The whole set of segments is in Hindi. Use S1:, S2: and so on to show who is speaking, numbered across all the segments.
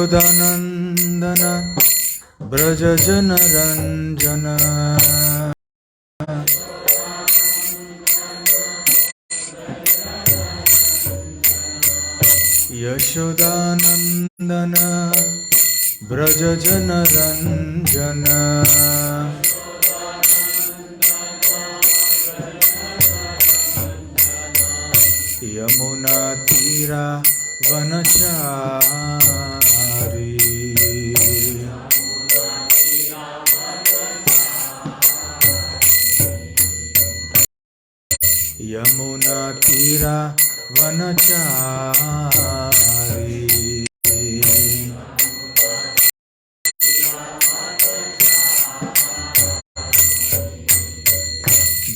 S1: यशोदानन्दन व्रजजनरञ्जन यशोदानन्दन व्रजजनरञ्जन यमुनातीरा वनचारी यमुनातीरा वनचारी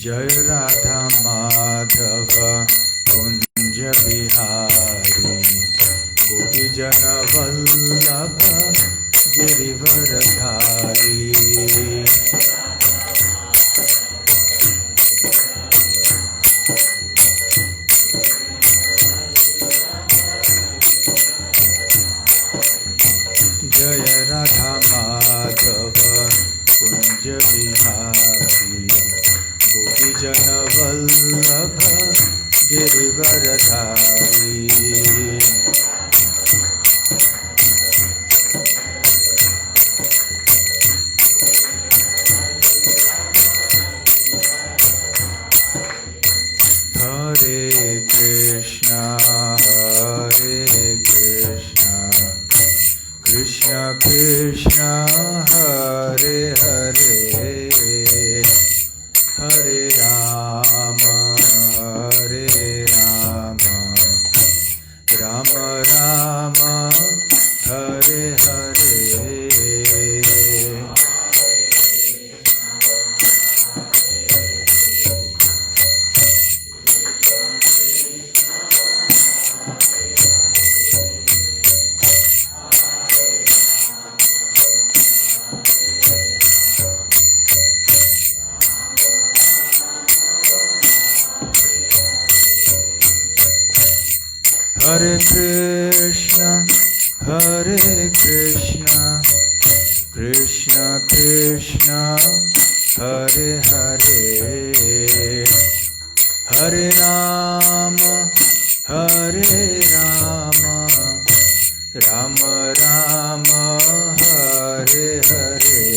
S1: जय राधा माधव कुंज बिहारी गोपीजन वल्लभ गिरिवरधारी जय राधा माधव कुंज बिहारी गोपीजन वल्लभ गिरिवरधारी हरे Krishna Krishna Krishna Hare Hare Hare Ram Ram Ram Hare Hare Hare Krishna Krishna Krishna Hare Hare Hare Ram Ram Ram Hare Hare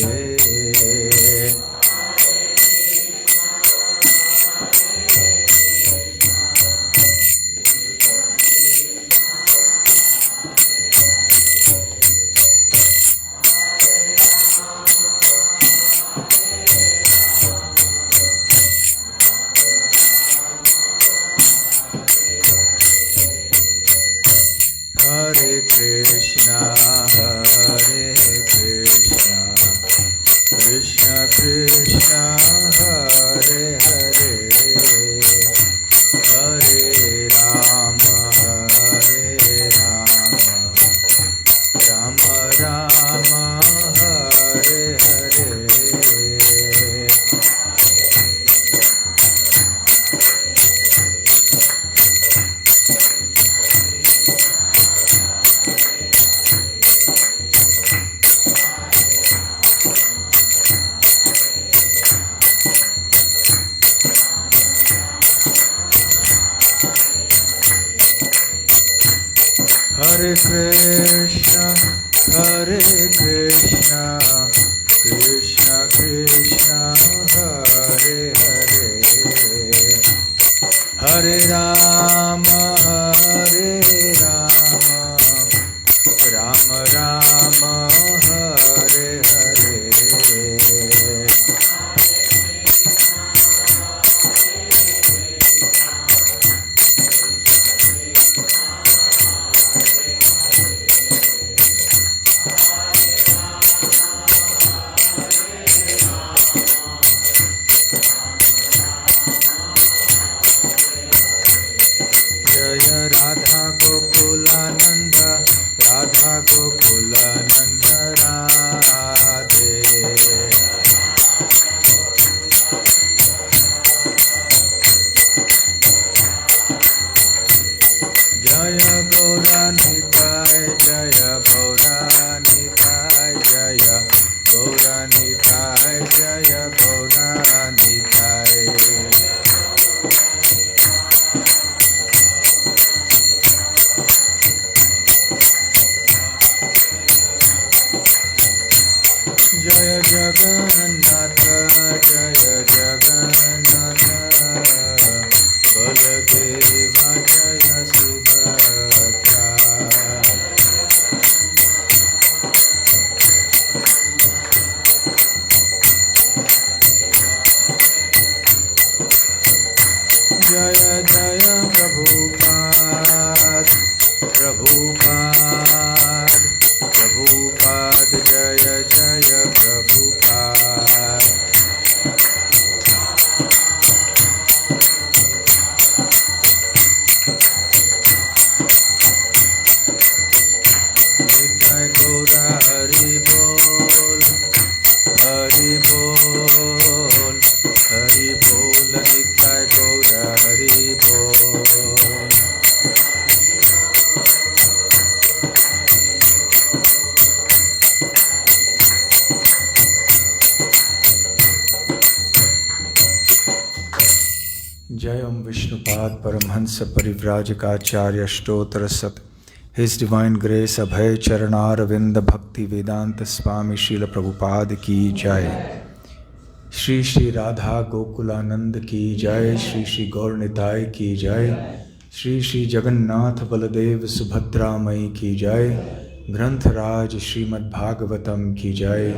S1: Hare Krishna, Krishna Krishna, Hare Hare, Hare Rama, Rama Rama, Hare Hare. Hare Krishna, Krishna Krishna, Hare Hare, Hare Rama, Rama Rama, Hare Hare. Gauranitai Jaya Gauranitai Jaya Jagannatha Jaya Jagannatha Baladeva Jaya Subhadra Jaya Jaya Prabhupada Prabhupada Prabhupada Jaya Jaya Prabhupada Nitai Gaura Hari Bol Hari Bol Hari Bol Nitai Gaura Hari Bol Jai Om Vishnupad Paramhansa Parivrajakaacharya Stotra Sat His Divine Grace Abhay Charanaravindha Bhakti Vedanta Swami Srila Prabhupada Ki Jai Shri Shri Radha Gokulanand Ki Jai Shri Shri Gaur Nitai Ki Jai Shri Shri Jagannath Baladev Subhadra Mai Ki Jai Granth Raj Srimad Bhagavatam Ki Jai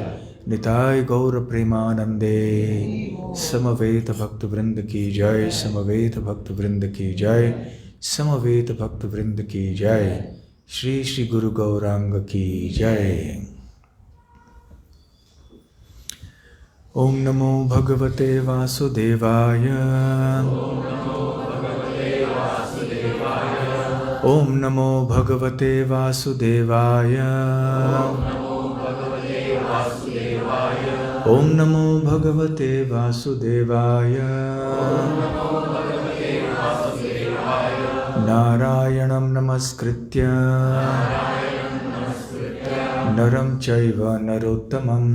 S1: Nitai Gaur Premanande Samaveta Bhakta Vrinda Ki Jai Samaveta Bhakta Vrinda Ki Jai Samaveta Bhakta Vrinda Ki Jai Shri Shri Guru Gauranga Ki Jai Om Namo Bhagavate Vasudevaya Om Namo Bhagavate Vasudevaya Om Namo Bhagavate Vasudevaya Narayanam Namaskritya Naram Chaiva Narottamam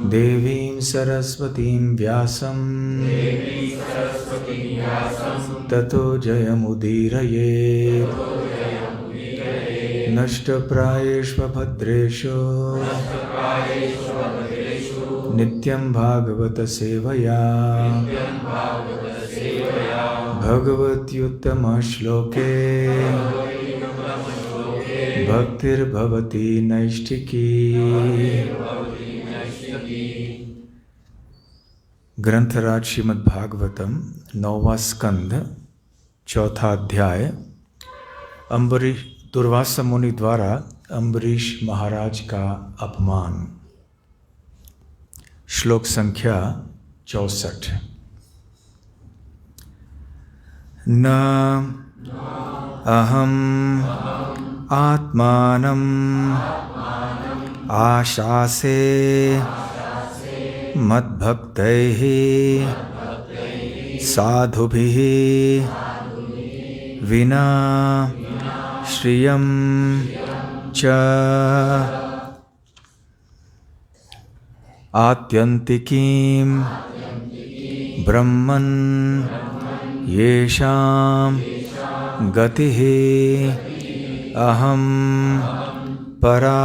S1: Devim Saraswatim Vyasam Tato Jayamudiraye Nashtaprayeshva Bhadresho Nityam Bhagavata Sevaya Bhagavatyuttama Shloke Bhaktir Bhavati Naishtiki ग्रंथराज Shrimad Bhagavatam 9वां स्कंध 4था अध्याय अम्बरीश दुर्वासा मुनि द्वारा अम्बरीश महाराज का अपमान। श्लोक संख्या 64। न अहम आत्मानं आशासे मद्भक्तैः साधुभिः विना श्रियं च आत्यन्तिकीं ब्रह्मन् येषां गतिः अहं परा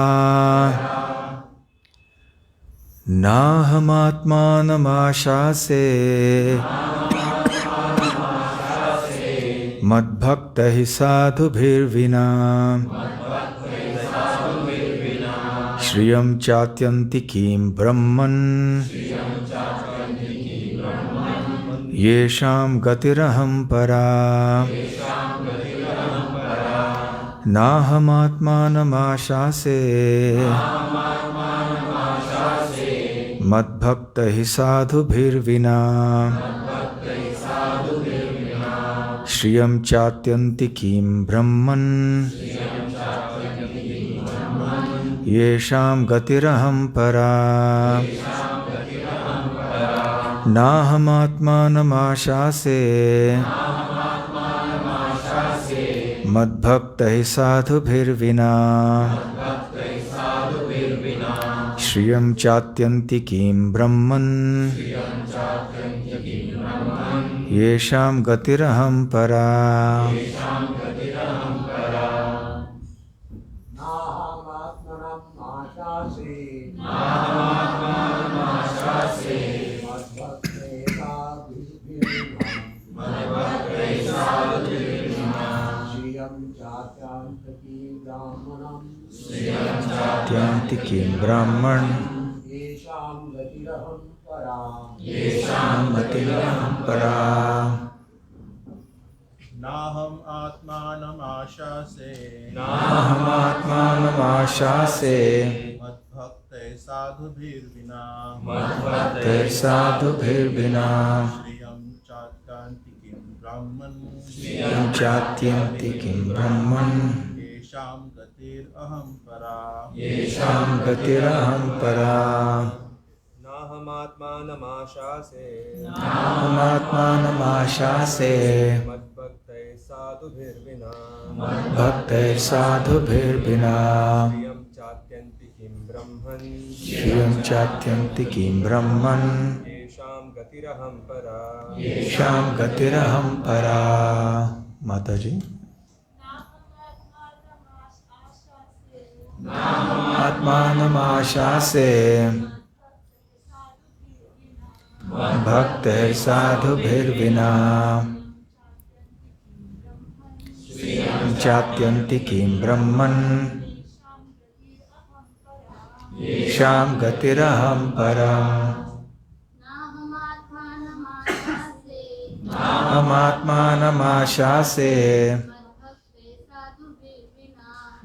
S1: नाहमात्मानमाशासे मद्भक्तैः साधुभिर्विना श्रियं चात्यन्तिकीं ब्रह्मन् येषां गतिरहं परा नाहमात्मानमाशासे मद्भक्तैः साधुभिर्विना श्रियं चात्यन्तिकीं ब्रह्मन् येषां गतिरहं परा नाहमात्मानमाशासे मद्भक्तैः साधुभिर्विना श्रियं चात्यन्तिकीं ब्रह्मन् येषां गतिरहं परा। चात्यन्तिकीं ब्राह्मण येषां गतिरहं परा।
S2: नाहम् आत्मानमाशासे मद्भक्तैः साधुभिर्विना श्रियं चात्यन्तिकीं ब्रह्मन् येषां गतिरहं परा।
S1: नाहमात्मानमाशासे मद्भक्तैः साधुभिर्विना श्रियं चात्यन्तिकीं ब्रह्मन् येषां गतिरहं परा। माता जी, आत्मानमाशासे मद्भक्तैः साधुभिर्विना चात्यन्तिकीं ब्रह्मन् येषां गतिरहं परा। नाहमात्मानमाशासे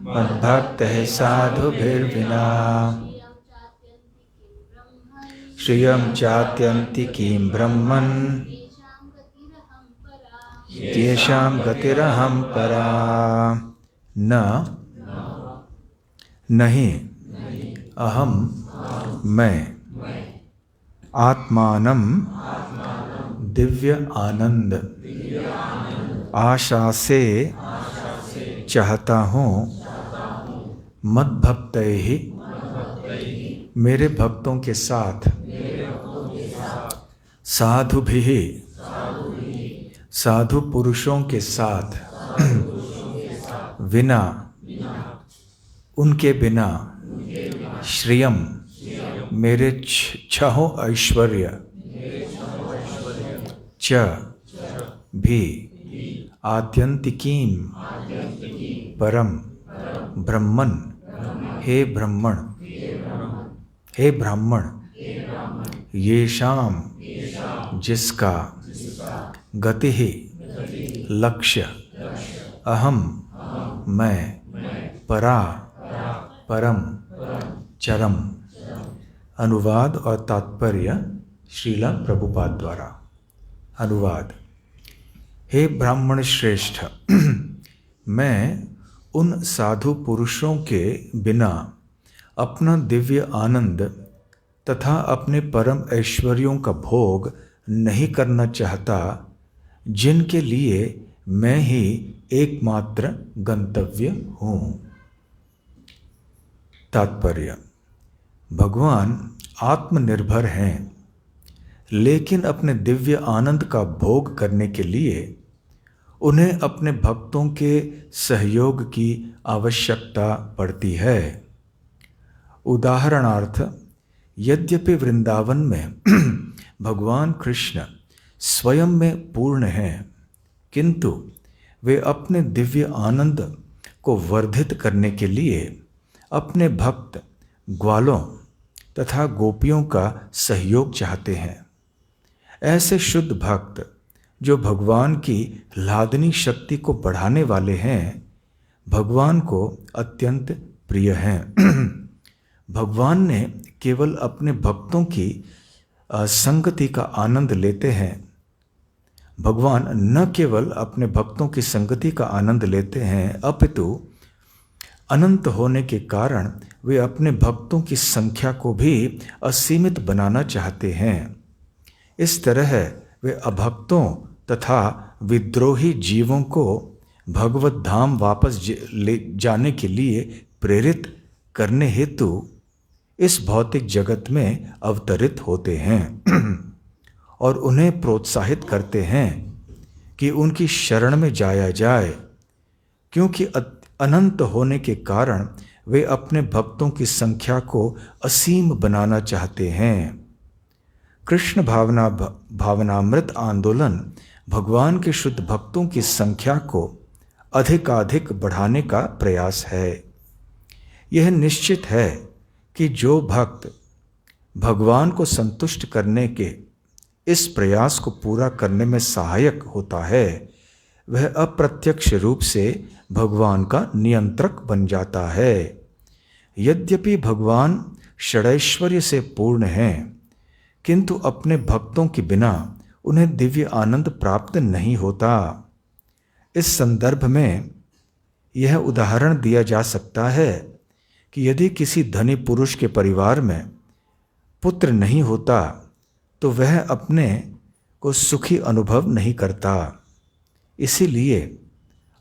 S1: मद्भक्तैः साधुभिर्विना श्रियं चात्यन्तिकीं ब्रह्मन् येषां गतिरहं परा। नहीं अहम मैं आत्मानं दिव्य आनंद आशा से चाहता हूँ मद्भक्तैः मेरे भक्तों के साथ साधुभिः साधु पुरुषों के साथ विना उनके बिना श्रियम मेरे छहों ऐश्वर्य च भी आत्यंतिकीम परम ब्रह्मन हे ब्राह्मण येषाम जिसका गति ही लक्ष्य अहम मैं परा परम चरम। अनुवाद और तात्पर्य श्रीला प्रभुपाद द्वारा। अनुवाद। हे ब्राह्मण श्रेष्ठ, मैं उन साधु पुरुषों के बिना अपना दिव्य आनंद तथा अपने परम ऐश्वर्यों का भोग नहीं करना चाहता, जिनके लिए मैं ही एकमात्र गंतव्य हूँ। तात्पर्य। भगवान आत्मनिर्भर हैं, लेकिन अपने दिव्य आनंद का भोग करने के लिए उन्हें अपने भक्तों के सहयोग की आवश्यकता पड़ती है। उदाहरणार्थ, यद्यपि वृंदावन में भगवान कृष्ण स्वयं में पूर्ण हैं, किंतु वे अपने दिव्य आनंद को वर्धित करने के लिए अपने भक्त ग्वालों तथा गोपियों का सहयोग चाहते हैं। ऐसे शुद्ध भक्त जो भगवान की लादनी शक्ति को बढ़ाने वाले हैं, भगवान को अत्यंत प्रिय हैं। भगवान ने केवल अपने भक्तों की संगति का आनंद लेते हैं। भगवान न केवल अपने भक्तों की संगति का आनंद लेते हैं, अपितु अनंत होने के कारण वे अपने भक्तों की संख्या को भी असीमित बनाना चाहते हैं। इस तरह वे अभक्तों तथा विद्रोही जीवों को भगवत धाम वापस ले जाने के लिए प्रेरित करने हेतु इस भौतिक जगत में अवतरित होते हैं और उन्हें प्रोत्साहित करते हैं कि उनकी शरण में जाया जाए, क्योंकि अनंत होने के कारण वे अपने भक्तों की संख्या को असीम बनाना चाहते हैं। कृष्ण भावनामृत आंदोलन भगवान के शुद्ध भक्तों की संख्या को अधिकाधिक बढ़ाने का प्रयास है। यह निश्चित है कि जो भक्त भगवान को संतुष्ट करने के इस प्रयास को पूरा करने में सहायक होता है, वह अप्रत्यक्ष रूप से भगवान का नियंत्रक बन जाता है। यद्यपि भगवान षडैश्वर्य से पूर्ण हैं, किंतु अपने भक्तों के बिना उन्हें दिव्य आनंद प्राप्त नहीं होता। इस संदर्भ में यह उदाहरण दिया जा सकता है कि यदि किसी धनी पुरुष के परिवार में पुत्र नहीं होता तो वह अपने को सुखी अनुभव नहीं करता। इसीलिए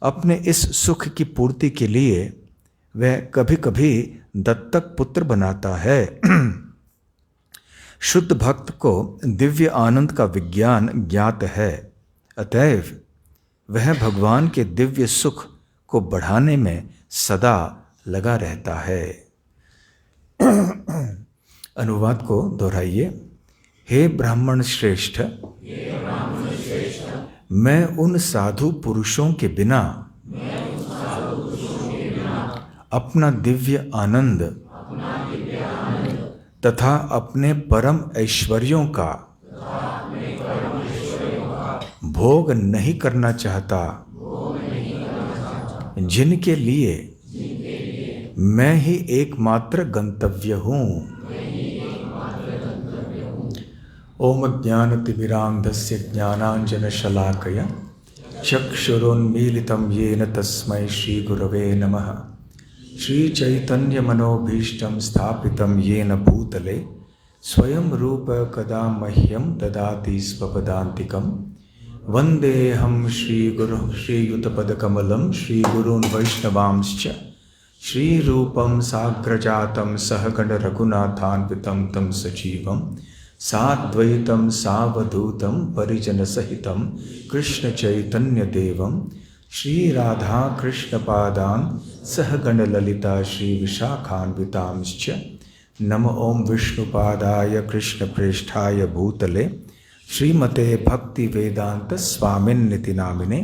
S1: अपने इस सुख की पूर्ति के लिए वह कभी कभी दत्तक पुत्र बनाता है। शुद्ध भक्त को दिव्य आनंद का विज्ञान ज्ञात है, अतएव वह भगवान के दिव्य सुख को बढ़ाने में सदा लगा रहता है। अनुवाद को दोहराइए। हे ब्राह्मण श्रेष्ठ, मैं उन साधु पुरुषों के बिना अपना दिव्य आनंद तथा अपने परम ऐश्वर्यों का भोग नहीं करना चाहता, जिनके लिए मैं ही एकमात्र गंतव्य हूँ। ओम ज्ञानतिमिरान्धस्य ज्ञानाञ्जनशलाकया चक्षुरुन्मीलितं येन तस्मै श्रीगुरवे नमः। श्रीचैतन्यमनोभीष्टं स्थापितं येन भूतले स्वयं रूप कदा मह्यं ददाति स्वपदान्तिकं। वन्देऽहं श्रीगुरुं श्रीयुतपदकमलं श्रीगुरून् वैष्णवांश्च श्रीरूपं साग्रजातं सहगण रघुनाथान्वितं तं सजीवं साद्वैतं सावधूतं परिजनसहितं कृष्णचैतन्यदेवं श्रीराधाकृष्णपादान् सहगणललिता श्रीविशाखान्वितांश्च। नमो ओं विष्णुपादाय कृष्णप्रेष्ठाय भूतले श्रीमते भक्तिवेदांत स्वामिन्निति नामिने।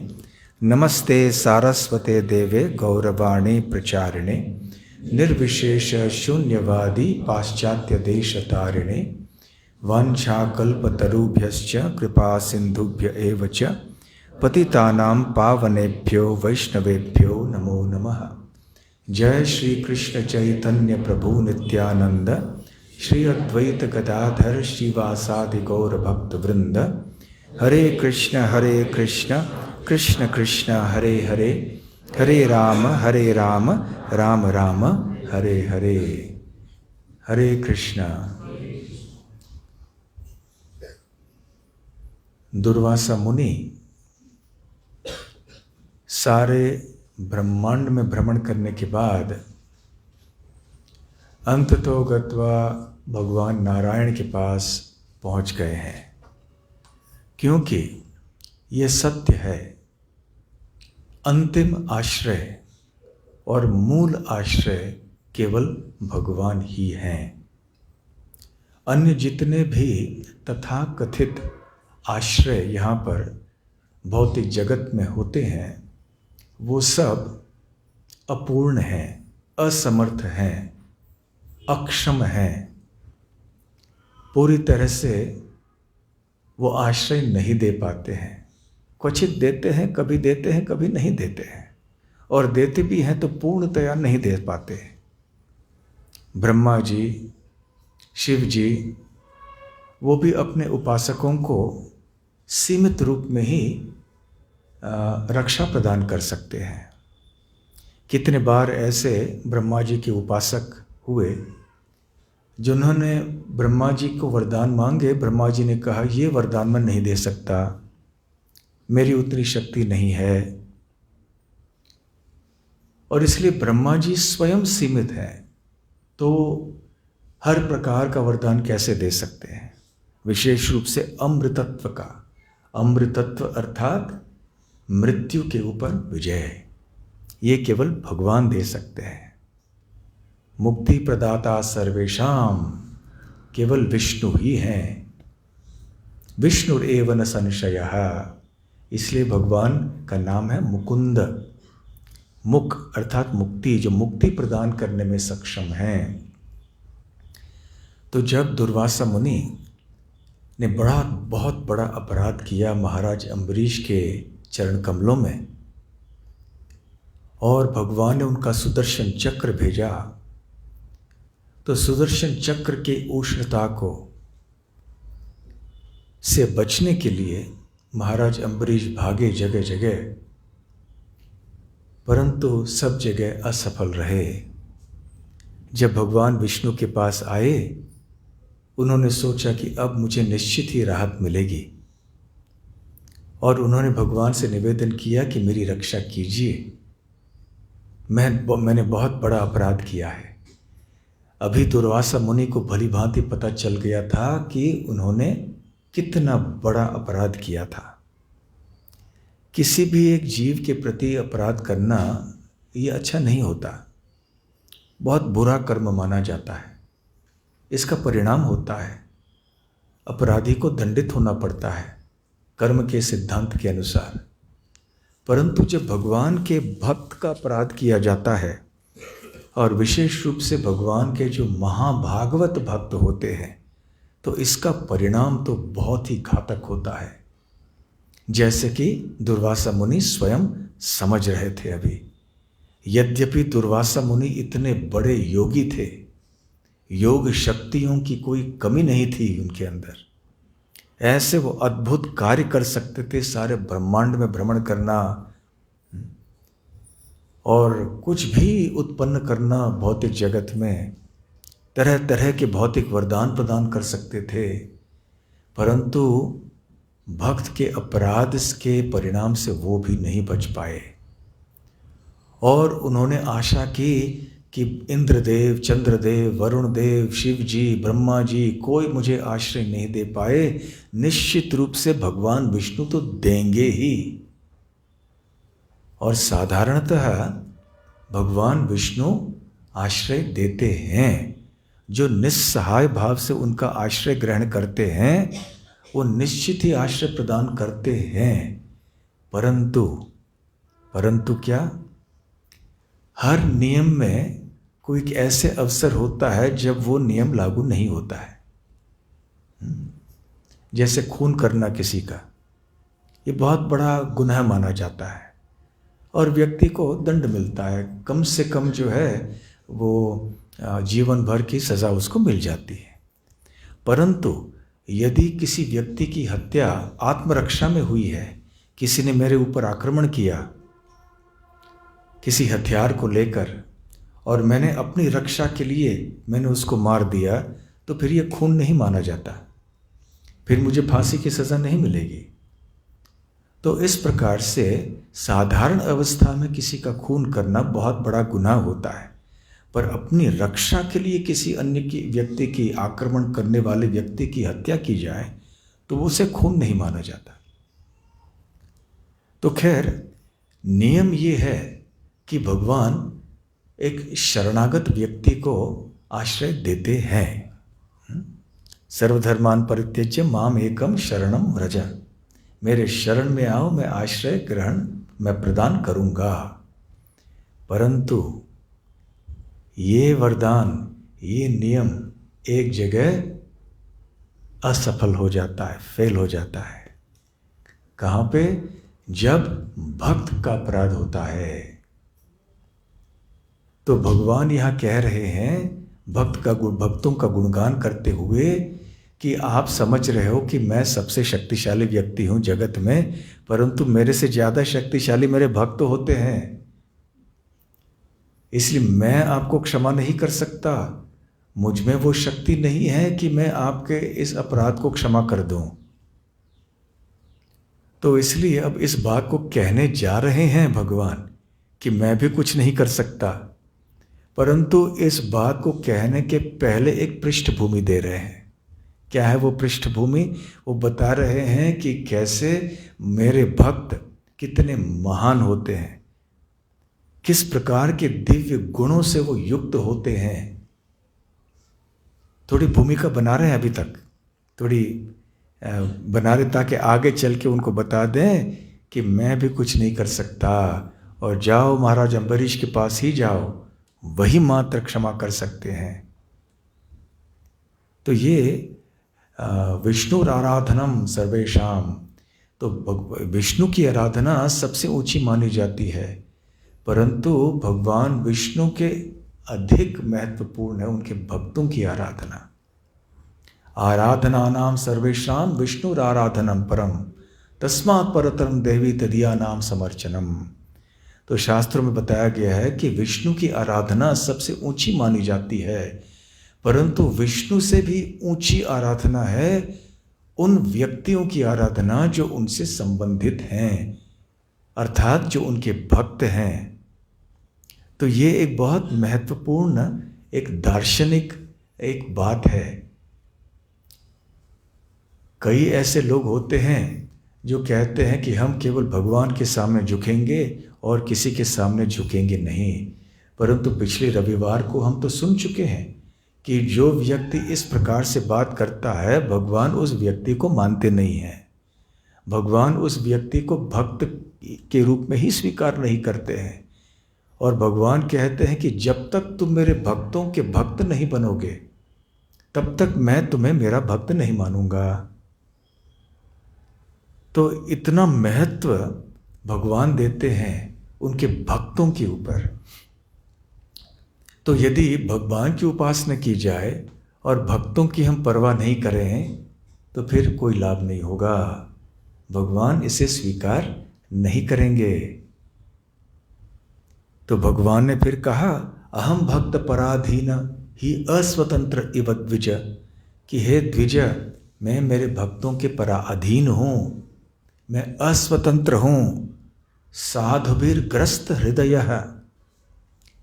S1: नमस्ते सारस्वते देवे गौरवाणी प्रचारिणे निर्विशेष शून्यवादी पाश्चात्य देशतारिणे। वाञ्छाकल्पतरुभ्यश्च कृपा सिन्धुभ्य एव च पतितानां पावनेभ्यो वैष्णवेभ्यो नमो नमः। जय श्री कृष्ण चैतन्य प्रभु नित्यानंद श्री अद्वैत गदाधर श्रीवासादि गौर भक्त वृंद। हरे कृष्ण कृष्ण कृष्ण हरे हरे, हरे राम राम राम हरे हरे। हरे कृष्णा। दुर्वासा मुनि सारे ब्रह्मांड में भ्रमण करने के बाद अंततो गत्वा भगवान नारायण के पास पहुंच गए हैं, क्योंकि ये सत्य है, अंतिम आश्रय और मूल आश्रय केवल भगवान ही हैं। अन्य जितने भी तथाकथित आश्रय यहाँ पर भौतिक जगत में होते हैं, वो सब अपूर्ण हैं, असमर्थ हैं, अक्षम हैं। पूरी तरह से वो आश्रय नहीं दे पाते हैं। क्वचित देते हैं, कभी देते हैं, कभी नहीं देते हैं, और देते भी हैं तो पूर्णतया नहीं दे पाते हैं। ब्रह्मा जी, शिव जी, वो भी अपने उपासकों को सीमित रूप में ही रक्षा प्रदान कर सकते हैं। कितने बार ऐसे ब्रह्मा जी के उपासक हुए जिन्होंने ब्रह्मा जी को वरदान मांगे, ब्रह्मा जी ने कहा ये वरदान मैं नहीं दे सकता, मेरी उतनी शक्ति नहीं है, और इसलिए ब्रह्मा जी स्वयं सीमित हैं। तो हर प्रकार का वरदान कैसे दे सकते हैं, विशेष रूप से अमृतत्व का। अमृतत्व अर्थात मृत्यु के ऊपर विजय, ये केवल भगवान दे सकते हैं। मुक्ति प्रदाता सर्वेशाम केवल विष्णु ही हैं। विष्णुरेव न संशयः, इसलिए भगवान का नाम है मुकुंद। मुक अर्थात मुक्ति, जो मुक्ति प्रदान करने में सक्षम हैं। तो जब दुर्वासा मुनि ने बहुत बड़ा अपराध किया महाराज अम्बरीश के चरण कमलों में, और भगवान ने उनका सुदर्शन चक्र भेजा, तो सुदर्शन चक्र के उष्णता को से बचने के लिए महाराज अम्बरीश भागे जगह जगह, परंतु सब जगह असफल रहे। जब भगवान विष्णु के पास आए, उन्होंने सोचा कि अब मुझे निश्चित ही राहत मिलेगी, और उन्होंने भगवान से निवेदन किया कि मेरी रक्षा कीजिए, मैंने बहुत बड़ा अपराध किया है। अभी दुर्वासा मुनि को भली भांति पता चल गया था कि उन्होंने कितना बड़ा अपराध किया था। किसी भी एक जीव के प्रति अपराध करना ये अच्छा नहीं होता, बहुत बुरा कर्म माना जाता है। इसका परिणाम होता है अपराधी को दंडित होना पड़ता है कर्म के सिद्धांत के अनुसार। परंतु जब भगवान के भक्त का अपराध किया जाता है, और विशेष रूप से भगवान के जो महाभागवत भक्त होते हैं, तो इसका परिणाम तो बहुत ही घातक होता है, जैसे कि दुर्वासा मुनि स्वयं समझ रहे थे अभी। यद्यपि दुर्वासा मुनि इतने बड़े योगी थे, योग शक्तियों की कोई कमी नहीं थी उनके अंदर, ऐसे वो अद्भुत कार्य कर सकते थे, सारे ब्रह्मांड में भ्रमण करना और कुछ भी उत्पन्न करना भौतिक जगत में, तरह तरह के भौतिक वरदान प्रदान कर सकते थे। परंतु भक्त के अपराध के परिणाम से वो भी नहीं बच पाए, और उन्होंने आशा की कि इंद्रदेव, चंद्रदेव, वरुण देव, शिव जी, ब्रह्मा जी कोई मुझे आश्रय नहीं दे पाए, निश्चित रूप से भगवान विष्णु तो देंगे ही। और साधारणतः भगवान विष्णु आश्रय देते हैं, जो निस्सहाय भाव से उनका आश्रय ग्रहण करते हैं वो निश्चित ही आश्रय प्रदान करते हैं। परंतु क्या, हर नियम में कोई एक ऐसे अवसर होता है जब वो नियम लागू नहीं होता है। जैसे खून करना किसी का, ये बहुत बड़ा गुनाह माना जाता है और व्यक्ति को दंड मिलता है, कम से कम जो है वो जीवन भर की सज़ा उसको मिल जाती है। परंतु यदि किसी व्यक्ति की हत्या आत्मरक्षा में हुई है, किसी ने मेरे ऊपर आक्रमण किया किसी हथियार को लेकर, और मैंने अपनी रक्षा के लिए मैंने उसको मार दिया, तो फिर ये खून नहीं माना जाता, फिर मुझे फांसी की सज़ा नहीं मिलेगी। तो इस प्रकार से साधारण अवस्था में किसी का खून करना बहुत बड़ा गुनाह होता है, पर अपनी रक्षा के लिए किसी अन्य की व्यक्ति की, आक्रमण करने वाले व्यक्ति की हत्या की जाए तो उसे खून नहीं माना जाता। तो खैर, नियम ये है कि भगवान एक शरणागत व्यक्ति को आश्रय देते हैं। सर्वधर्मान परित्यज्य माम एकम शरणम व्रज, मेरे शरण में आओ, मैं आश्रय ग्रहण मैं प्रदान करूंगा। परंतु ये वरदान, ये नियम एक जगह असफल हो जाता है, फेल हो जाता है। कहाँ पे? जब भक्त का अपराध होता है। तो भगवान यहाँ कह रहे हैं भक्तों का गुणगान करते हुए कि आप समझ रहे हो कि मैं सबसे शक्तिशाली व्यक्ति हूँ जगत में, परंतु मेरे से ज़्यादा शक्तिशाली मेरे भक्त होते हैं, इसलिए मैं आपको क्षमा नहीं कर सकता। मुझ में वो शक्ति नहीं है कि मैं आपके इस अपराध को क्षमा कर दूं। तो इसलिए अब इस बात को कहने जा रहे हैं भगवान कि मैं भी कुछ नहीं कर सकता, परंतु इस बात को कहने के पहले एक पृष्ठभूमि दे रहे हैं। क्या है वो पृष्ठभूमि? वो बता रहे हैं कि कैसे मेरे भक्त कितने महान होते हैं, किस प्रकार के दिव्य गुणों से वो युक्त होते हैं। थोड़ी भूमिका बना रहे हैं, अभी तक थोड़ी बना रहे ताकि आगे चल के उनको बता दें कि मैं भी कुछ नहीं कर सकता, और जाओ महाराज अम्बरीश के पास ही जाओ, वही मात्र क्षमा कर सकते हैं। तो ये विष्णु आराधनम सर्वेशाम, तो विष्णु की आराधना सबसे ऊंची मानी जाती है, परंतु भगवान विष्णु के अधिक महत्वपूर्ण है उनके भक्तों की आराधना। आराधना नाम सर्वेशाम विष्णु आराधनम परम तस्मात् परतरम देवी तदिया नाम समर्चनम। तो शास्त्रों में बताया गया है कि विष्णु की आराधना सबसे ऊंची मानी जाती है, परंतु विष्णु से भी ऊंची आराधना है उन व्यक्तियों की आराधना जो उनसे संबंधित हैं, अर्थात जो उनके भक्त हैं। तो ये एक बहुत महत्वपूर्ण एक दार्शनिक एक बात है। कई ऐसे लोग होते हैं जो कहते हैं कि हम केवल भगवान के सामने झुकेंगे और किसी के सामने झुकेंगे नहीं, परंतु पिछले रविवार को हम तो सुन चुके हैं कि जो व्यक्ति इस प्रकार से बात करता है भगवान उस व्यक्ति को मानते नहीं हैं, भगवान उस व्यक्ति को भक्त के रूप में ही स्वीकार नहीं करते हैं, और भगवान कहते हैं कि जब तक तुम मेरे भक्तों के भक्त नहीं बनोगे तब तक मैं तुम्हें मेरा भक्त नहीं मानूंगा। तो इतना महत्व भगवान देते हैं उनके भक्तों के ऊपर। तो यदि भगवान की उपासना की जाए और भक्तों की हम परवाह नहीं करें तो फिर कोई लाभ नहीं होगा, भगवान इसे स्वीकार नहीं करेंगे। तो भगवान ने फिर कहा अहम भक्त पराधीन ही अस्वतंत्र इव द्विज, कि हे द्विज मैं मेरे भक्तों के पराधीन हूँ, मैं अस्वतंत्र हूँ। साधुभिर्ग्रस्त हृदय,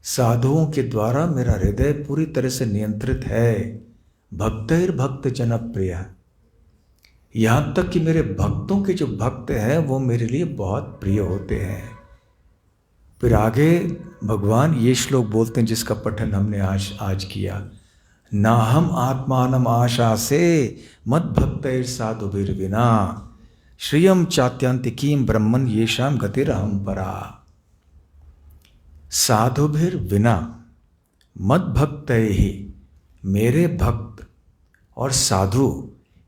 S1: साधुओं के द्वारा मेरा हृदय पूरी तरह से नियंत्रित है। भक्तैर्भक्त जनप्रिय, यहाँ तक कि मेरे भक्तों के जो भक्त हैं वो मेरे लिए बहुत प्रिय होते हैं। फिर आगे भगवान ये श्लोक बोलते हैं जिसका पठन हमने आज किया, नाहम आत्मानम आशा से मद भक्तैर साधुभिर्विना श्रियम चात्यंतिकीम ब्रह्मन येषाम गतिरहम परा। साधुभिर्विना मद भक्तैः ही, मेरे भक्त और साधु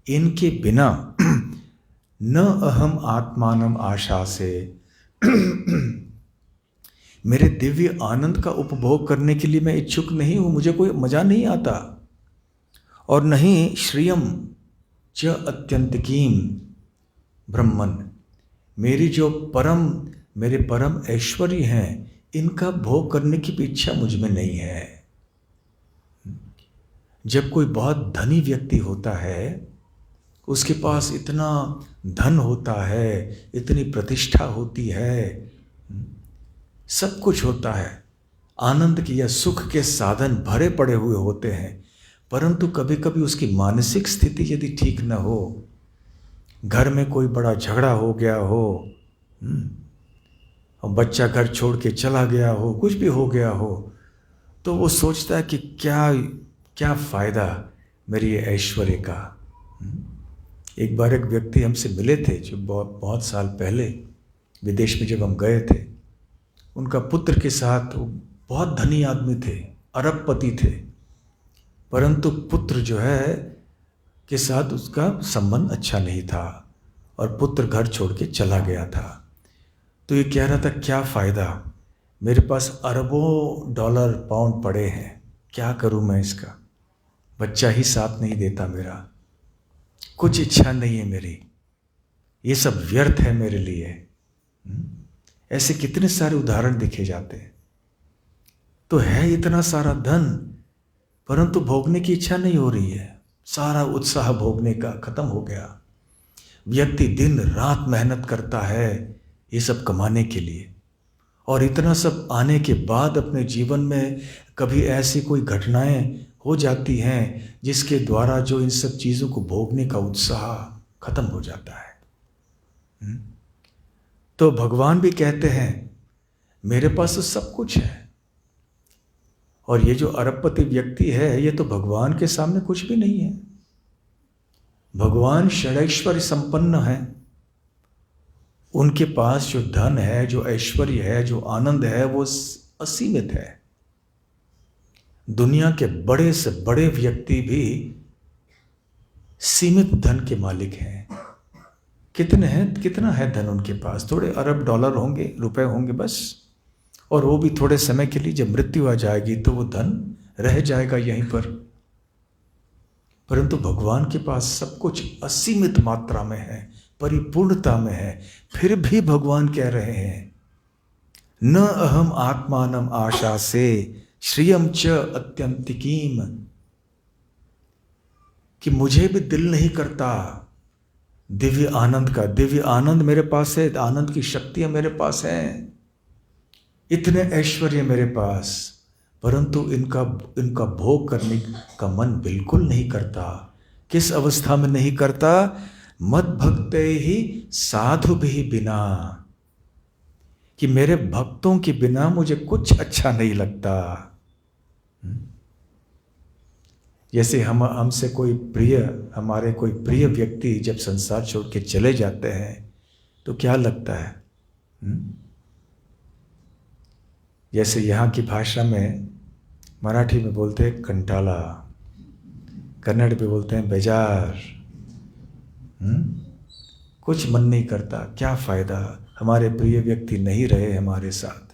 S1: इनके बिना न अहम आत्मानम आशा से, मेरे दिव्य आनंद का उपभोग करने के लिए मैं इच्छुक नहीं हूँ, मुझे कोई मजा नहीं आता। और नहीं श्रियम च अत्यंतिकीम ब्रह्मन, मेरी जो मेरे परम ऐश्वर्य हैं इनका भोग करने की भी इच्छा मुझ में नहीं है। जब कोई बहुत धनी व्यक्ति होता है, उसके पास इतना धन होता है, इतनी प्रतिष्ठा होती है, सब कुछ होता है, आनंद की या सुख के साधन भरे पड़े हुए होते हैं, परंतु कभी कभी उसकी मानसिक स्थिति यदि ठीक न हो, घर में कोई बड़ा झगड़ा हो गया हो, और बच्चा घर छोड़ के चला गया हो, कुछ भी हो गया हो, तो वो सोचता है कि क्या फ़ायदा मेरी ये ऐश्वर्य का। एक बार एक व्यक्ति हमसे मिले थे जो बहुत साल पहले विदेश में जब हम गए थे, उनका पुत्र के साथ, वो बहुत धनी आदमी थे, अरबपति थे, परंतु पुत्र जो है के साथ उसका संबंध अच्छा नहीं था और पुत्र घर छोड़ के चला गया था। तो ये कह रहा था क्या फ़ायदा, मेरे पास अरबों डॉलर पाउंड पड़े हैं, क्या करूं मैं इसका, बच्चा ही साथ नहीं देता मेरा, कुछ इच्छा नहीं है मेरी, ये सब व्यर्थ है मेरे लिए। ऐसे कितने सारे उदाहरण देखे जाते हैं। तो है इतना सारा धन, परंतु भोगने की इच्छा नहीं हो रही है, सारा उत्साह भोगने का खत्म हो गया। व्यक्ति दिन रात मेहनत करता है ये सब कमाने के लिए, और इतना सब आने के बाद अपने जीवन में कभी ऐसी कोई घटनाएं हो जाती हैं जिसके द्वारा जो इन सब चीज़ों को भोगने का उत्साह खत्म हो जाता है। तो भगवान भी कहते हैं मेरे पास तो सब कुछ है, और ये जो अरबपति व्यक्ति है ये तो भगवान के सामने कुछ भी नहीं है। भगवान षडैश्वर्य संपन्न है, उनके पास जो धन है, जो ऐश्वर्य है, जो आनंद है वो असीमित है। दुनिया के बड़े से बड़े व्यक्ति भी सीमित धन के मालिक हैं। कितना है धन उनके पास? थोड़े अरब डॉलर होंगे, रुपए होंगे बस, और वो भी थोड़े समय के लिए। जब मृत्यु आ जाएगी तो वो धन रह जाएगा यहीं पर। परंतु भगवान के पास सब कुछ असीमित मात्रा में है, परिपूर्णता में है। फिर भी भगवान कह रहे हैं न अहम आत्मानम आशा से श्रियम च अत्यंतिकीम, कि मुझे भी दिल नहीं करता दिव्य आनंद का। दिव्य आनंद मेरे पास है, आनंद की शक्तियां मेरे पास हैं, इतने ऐश्वर्य मेरे पास, परंतु इनका भोग करने का मन बिल्कुल नहीं करता। किस अवस्था में नहीं करता? मद भक्ते ही साधु भी बिना, कि मेरे भक्तों के बिना मुझे कुछ अच्छा नहीं लगता। जैसे हमसे हमारे कोई प्रिय व्यक्ति जब संसार छोड़ के चले जाते हैं तो क्या लगता है? जैसे यहाँ की भाषा में, मराठी में बोलते हैं कंटाला, कन्नड़ में बोलते हैं बेजार। कुछ मन नहीं करता, क्या फायदा, हमारे प्रिय व्यक्ति नहीं रहे हमारे साथ।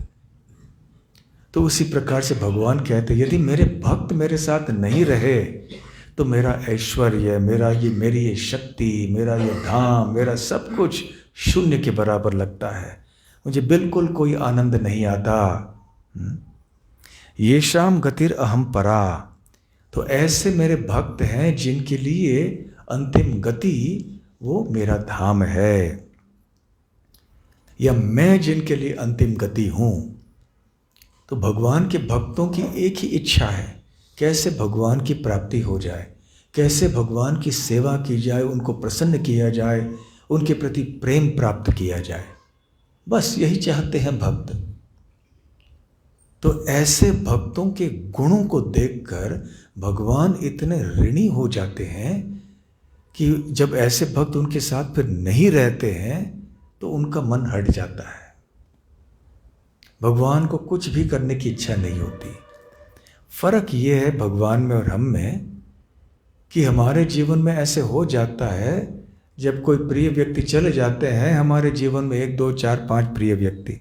S1: तो उसी प्रकार से भगवान कहते यदि मेरे भक्त मेरे साथ नहीं रहे तो मेरा ऐश्वर्य, मेरी ये शक्ति, मेरा ये धाम, मेरा सब कुछ शून्य के बराबर लगता है। मुझे बिल्कुल कोई आनंद नहीं आता। ये शाम गतिर अहम परा, तो ऐसे मेरे भक्त हैं जिनके लिए अंतिम गति वो मेरा धाम है, या मैं जिनके लिए अंतिम गति हूं। तो भगवान के भक्तों की एक ही इच्छा है, कैसे भगवान की प्राप्ति हो जाए, कैसे भगवान की सेवा की जाए, उनको प्रसन्न किया जाए, उनके प्रति प्रेम प्राप्त किया जाए। बस यही चाहते हैं भक्त। तो ऐसे भक्तों के गुणों को देखकर भगवान इतने ऋणी हो जाते हैं कि जब ऐसे भक्त उनके साथ फिर नहीं रहते हैं तो उनका मन हट जाता है। भगवान को कुछ भी करने की इच्छा नहीं होती। फर्क ये है भगवान में और हम में कि हमारे जीवन में ऐसे हो जाता है, जब कोई प्रिय व्यक्ति चले जाते हैं, हमारे जीवन में 1 2 4 5 प्रिय व्यक्ति,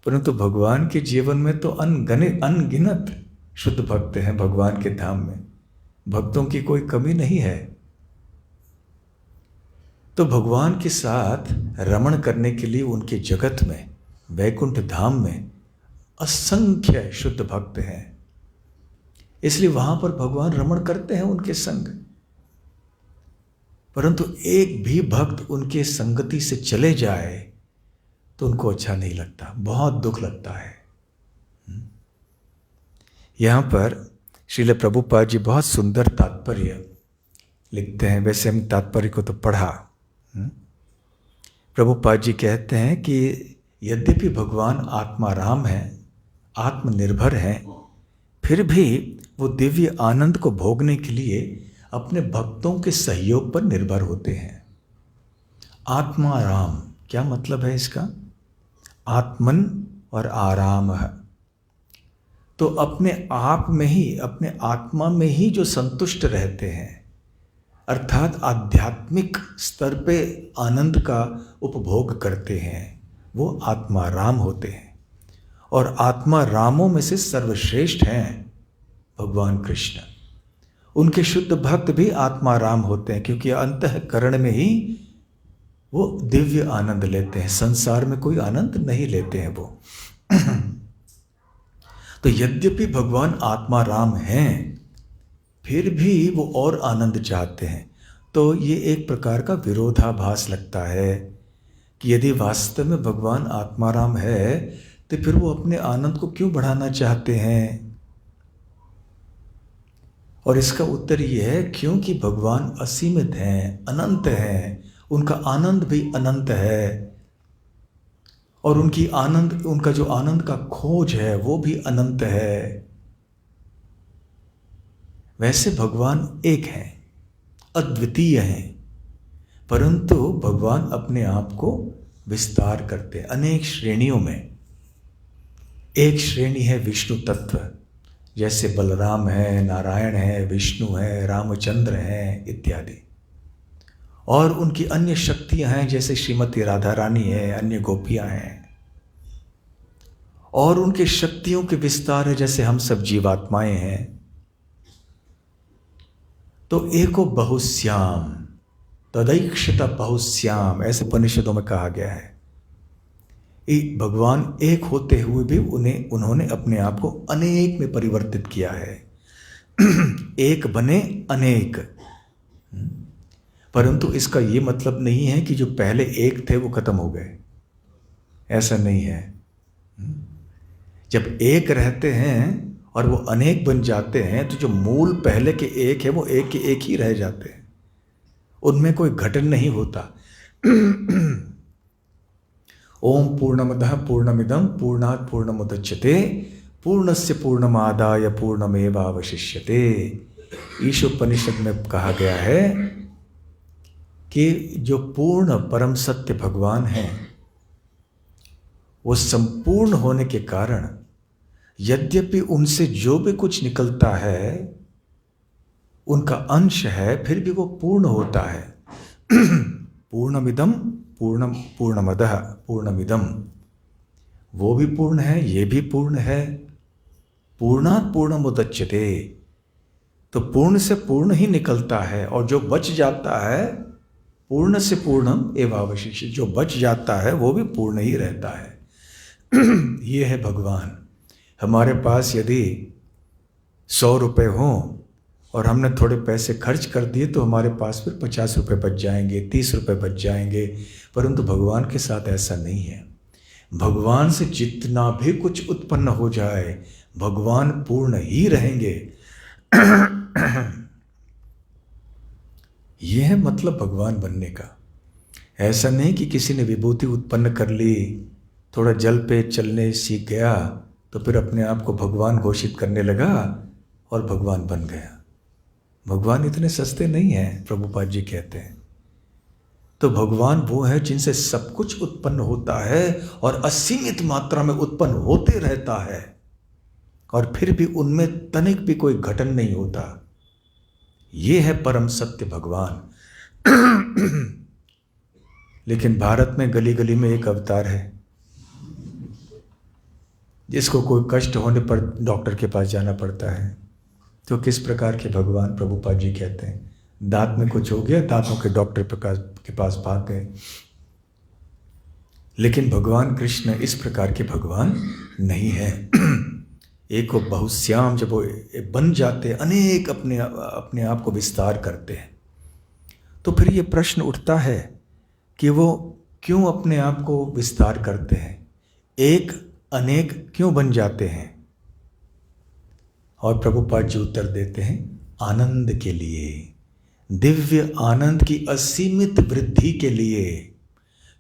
S1: परंतु भगवान के जीवन में तो अनगिनत शुद्ध भक्त हैं। भगवान के धाम में भक्तों की कोई कमी नहीं है। तो भगवान के साथ रमण करने के लिए उनके जगत में, वैकुंठ धाम में असंख्य शुद्ध भक्त हैं, इसलिए वहां पर भगवान रमण करते हैं उनके संग। परंतु एक भी भक्त उनके संगति से चले जाए तो उनको अच्छा नहीं लगता, बहुत दुख लगता है। यहां पर श्रील प्रभुपाद जी बहुत सुंदर तात्पर्य लिखते हैं। वैसे हम तात्पर्य को तो पढ़ा। प्रभुपाद जी कहते हैं कि यद्यपि भगवान आत्माराम हैं, आत्मनिर्भर हैं, फिर भी वो दिव्य आनंद को भोगने के लिए अपने भक्तों के सहयोग पर निर्भर होते हैं। आत्माराम क्या मतलब है इसका? आत्मन और आराम है। तो अपने आप में ही, अपने आत्मा में ही जो संतुष्ट रहते हैं, अर्थात आध्यात्मिक स्तर पे आनंद का उपभोग करते हैं, वो आत्माराम होते हैं। और आत्मारामों में से सर्वश्रेष्ठ हैं भगवान कृष्ण। उनके शुद्ध भक्त भी आत्माराम होते हैं, क्योंकि अंतःकरण में ही वो दिव्य आनंद लेते हैं, संसार में कोई आनंद नहीं लेते हैं वो। तो यद्यपि भगवान आत्माराम हैं, फिर भी वो और आनंद चाहते हैं। तो ये एक प्रकार का विरोधाभास लगता है कि यदि वास्तव में भगवान आत्माराम है तो फिर वो अपने आनंद को क्यों बढ़ाना चाहते हैं? और इसका उत्तर ये है क्योंकि भगवान असीमित हैं, अनंत हैं, उनका आनंद भी अनंत है, और उनका जो आनंद का खोज है वो भी अनंत है। वैसे भगवान एक हैं, अद्वितीय हैं, परंतु भगवान अपने आप को विस्तार करते हैं अनेक श्रेणियों में। एक श्रेणी है विष्णु तत्व, जैसे बलराम है, नारायण है, विष्णु है, रामचंद्र हैं इत्यादि। और उनकी अन्य शक्तियां हैं, जैसे श्रीमती राधा रानी है, अन्य गोपियां हैं। और उनके शक्तियों के विस्तार है, जैसे हम सब जीवात्माएं हैं। तो एको बहुश्याम तदैक्षता बहुश्याम, ऐसे उपनिषदों में कहा गया है। भगवान एक होते हुए भी उन्होंने अपने आप को अनेक में परिवर्तित किया है। एक बने अनेक, परंतु इसका ये मतलब नहीं है कि जो पहले एक थे वो खत्म हो गए, ऐसा नहीं है। जब एक रहते हैं और वो अनेक बन जाते हैं तो जो मूल पहले के एक है वो एक के एक ही रह जाते हैं, उनमें कोई घटन नहीं होता। ओम पूर्णमदः पूर्णमिदं पूर्णात् पूर्णमुदच्यते पूर्णस्य पूर्णमादाय पूर्णमेवावशिष्यते। ईशोपनिषद में कहा गया है कि जो पूर्ण परम सत्य भगवान हैं वो संपूर्ण होने के कारण यद्यपि उनसे जो भी कुछ निकलता है उनका अंश है, फिर भी वो पूर्ण होता है। पूर्णमिदं पूर्णमदः पूर्णमिदं, वो भी पूर्ण है, ये भी पूर्ण है। पूर्णात् पूर्णमुदच्यते, तो पूर्ण से पूर्ण ही निकलता है, और जो बच जाता है पूर्ण से पूर्णम एवावशिष्य, जो बच जाता है वो भी पूर्ण ही रहता है। ये है भगवान। हमारे पास यदि 100 रुपये हों और हमने थोड़े पैसे खर्च कर दिए तो हमारे पास फिर 50 रुपये बच जाएंगे, 30 रुपये बच जाएंगे, परंतु भगवान के साथ ऐसा नहीं है। भगवान से जितना भी कुछ उत्पन्न हो जाए भगवान पूर्ण ही रहेंगे। यह है मतलब भगवान बनने का। ऐसा नहीं कि किसी ने विभूति उत्पन्न कर ली, थोड़ा जल पे चलने सीख गया तो फिर अपने आप को भगवान घोषित करने लगा और भगवान बन गया। भगवान इतने सस्ते नहीं हैं, प्रभुपाद जी कहते हैं। तो भगवान वो है जिनसे सब कुछ उत्पन्न होता है और असीमित मात्रा में उत्पन्न होते रहता है, और फिर भी उनमें तनिक भी कोई घटन नहीं होता। ये है परम सत्य भगवान। लेकिन भारत में गली गली में एक अवतार है जिसको कोई कष्ट होने पर डॉक्टर के पास जाना पड़ता है। तो किस प्रकार के भगवान प्रभुपाद जी कहते हैं, दांत में कुछ हो गया, दांतों के डॉक्टर के पास भाग गए। लेकिन भगवान कृष्ण इस प्रकार के भगवान नहीं है। एको बहुश्याम, जब वो बन जाते अनेक, अपने आप को विस्तार करते हैं, तो फिर ये प्रश्न उठता है कि वो क्यों अपने आप को विस्तार करते हैं, एक अनेक क्यों बन जाते हैं। और प्रभुपाद जी उत्तर देते हैं, आनंद के लिए, दिव्य आनंद की असीमित वृद्धि के लिए।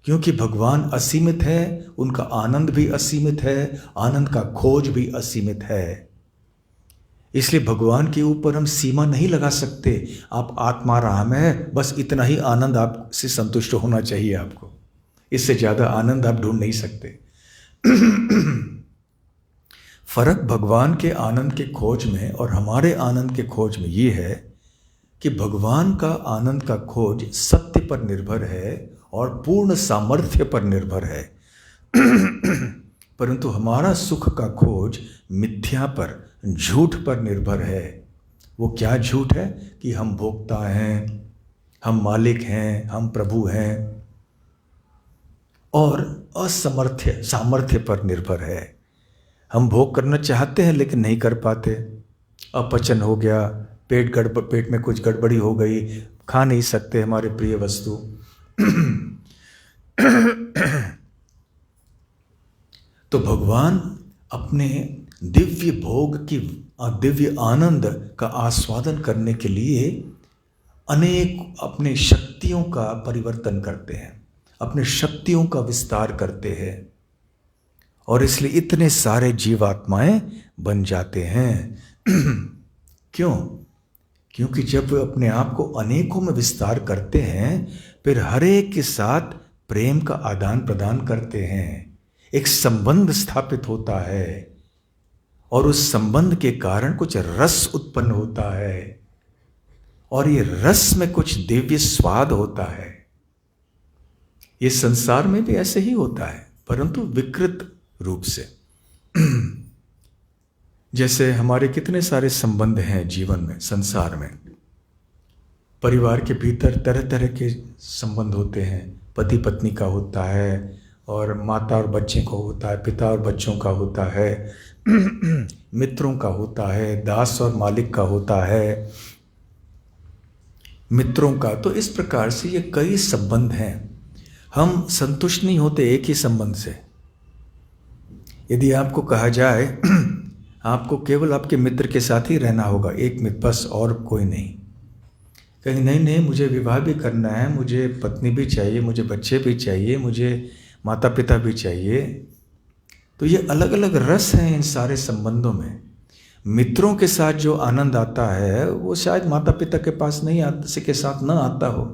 S1: क्योंकि भगवान असीमित है, उनका आनंद भी असीमित है, आनंद का खोज भी असीमित है। इसलिए भगवान के ऊपर हम सीमा नहीं लगा सकते। आप आत्मा राम है, बस इतना ही आनंद आपसे संतुष्ट होना चाहिए आपको, इससे ज़्यादा आनंद आप ढूंढ नहीं सकते। फर्क भगवान के आनंद के खोज में और हमारे आनंद के खोज में ये है कि भगवान का आनंद का खोज सत्य पर निर्भर है और पूर्ण सामर्थ्य पर निर्भर है। परंतु हमारा सुख का खोज मिथ्या पर, झूठ पर निर्भर है। वो क्या झूठ है कि हम भोक्ता हैं, हम मालिक हैं, हम प्रभु हैं, और सामर्थ्य पर निर्भर है। हम भोग करना चाहते हैं लेकिन नहीं कर पाते, अपचन हो गया, पेट में कुछ गड़बड़ी हो गई, खा नहीं सकते हमारे प्रिय वस्तु। तो भगवान अपने दिव्य भोग की, दिव्य आनंद का आस्वादन करने के लिए अनेक अपने शक्तियों का परिवर्तन करते हैं, अपने शक्तियों का विस्तार करते हैं, और इसलिए इतने सारे जीवात्माएं बन जाते हैं। क्यों? क्योंकि जब अपने आप को अनेकों में विस्तार करते हैं, फिर हर एक के साथ प्रेम का आदान प्रदान करते हैं, एक संबंध स्थापित होता है, और उस संबंध के कारण कुछ रस उत्पन्न होता है, और ये रस में कुछ दिव्य स्वाद होता है। ये संसार में भी ऐसे ही होता है, परंतु विकृत रूप से। जैसे हमारे कितने सारे संबंध हैं जीवन में, संसार में। परिवार के भीतर तरह तरह के संबंध होते हैं, पति पत्नी का होता है, और माता और बच्चे को होता है, पिता और बच्चों का होता है, मित्रों का होता है, दास और मालिक का होता है, मित्रों का। तो इस प्रकार से ये कई संबंध हैं। हम संतुष्ट नहीं होते एक ही संबंध से। यदि आपको कहा जाए आपको केवल आपके मित्र के साथ ही रहना होगा, एक मित्र बस, और कोई नहीं, कहीं नहीं नहीं मुझे विवाह भी करना है, मुझे पत्नी भी चाहिए, मुझे बच्चे भी चाहिए, मुझे माता पिता भी चाहिए, तो ये अलग अलग रस हैं इन सारे संबंधों में। मित्रों के साथ जो आनंद आता है वो शायद माता पिता के पास नहीं किसी के साथ न आता हो।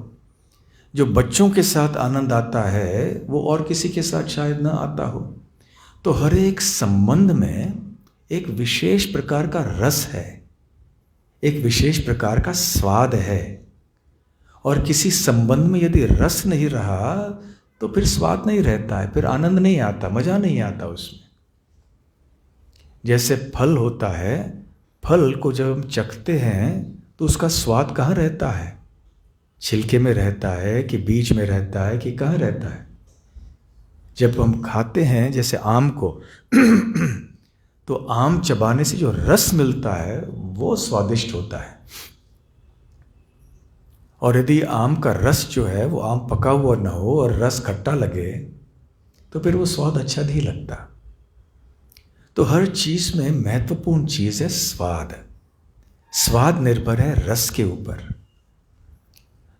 S1: जो बच्चों के साथ आनंद आता है वो और किसी के साथ शायद न आता हो। तो हर एक संबंध में एक विशेष प्रकार का रस है, एक विशेष प्रकार का स्वाद है, और किसी संबंध में यदि रस नहीं रहा तो फिर स्वाद नहीं रहता है, फिर आनंद नहीं आता, मजा नहीं आता उसमें। जैसे फल होता है, फल को जब हम चखते हैं तो उसका स्वाद कहाँ रहता है? छिलके में रहता है कि बीज में रहता है कि कहाँ रहता है? जब हम खाते हैं जैसे आम को तो आम चबाने से जो रस मिलता है वो स्वादिष्ट होता है। और यदि आम का रस जो है वो आम पका हुआ ना हो और रस खट्टा लगे तो फिर वो स्वाद अच्छा नहीं लगता। तो हर चीज में महत्वपूर्ण चीज है स्वाद। स्वाद निर्भर है रस के ऊपर।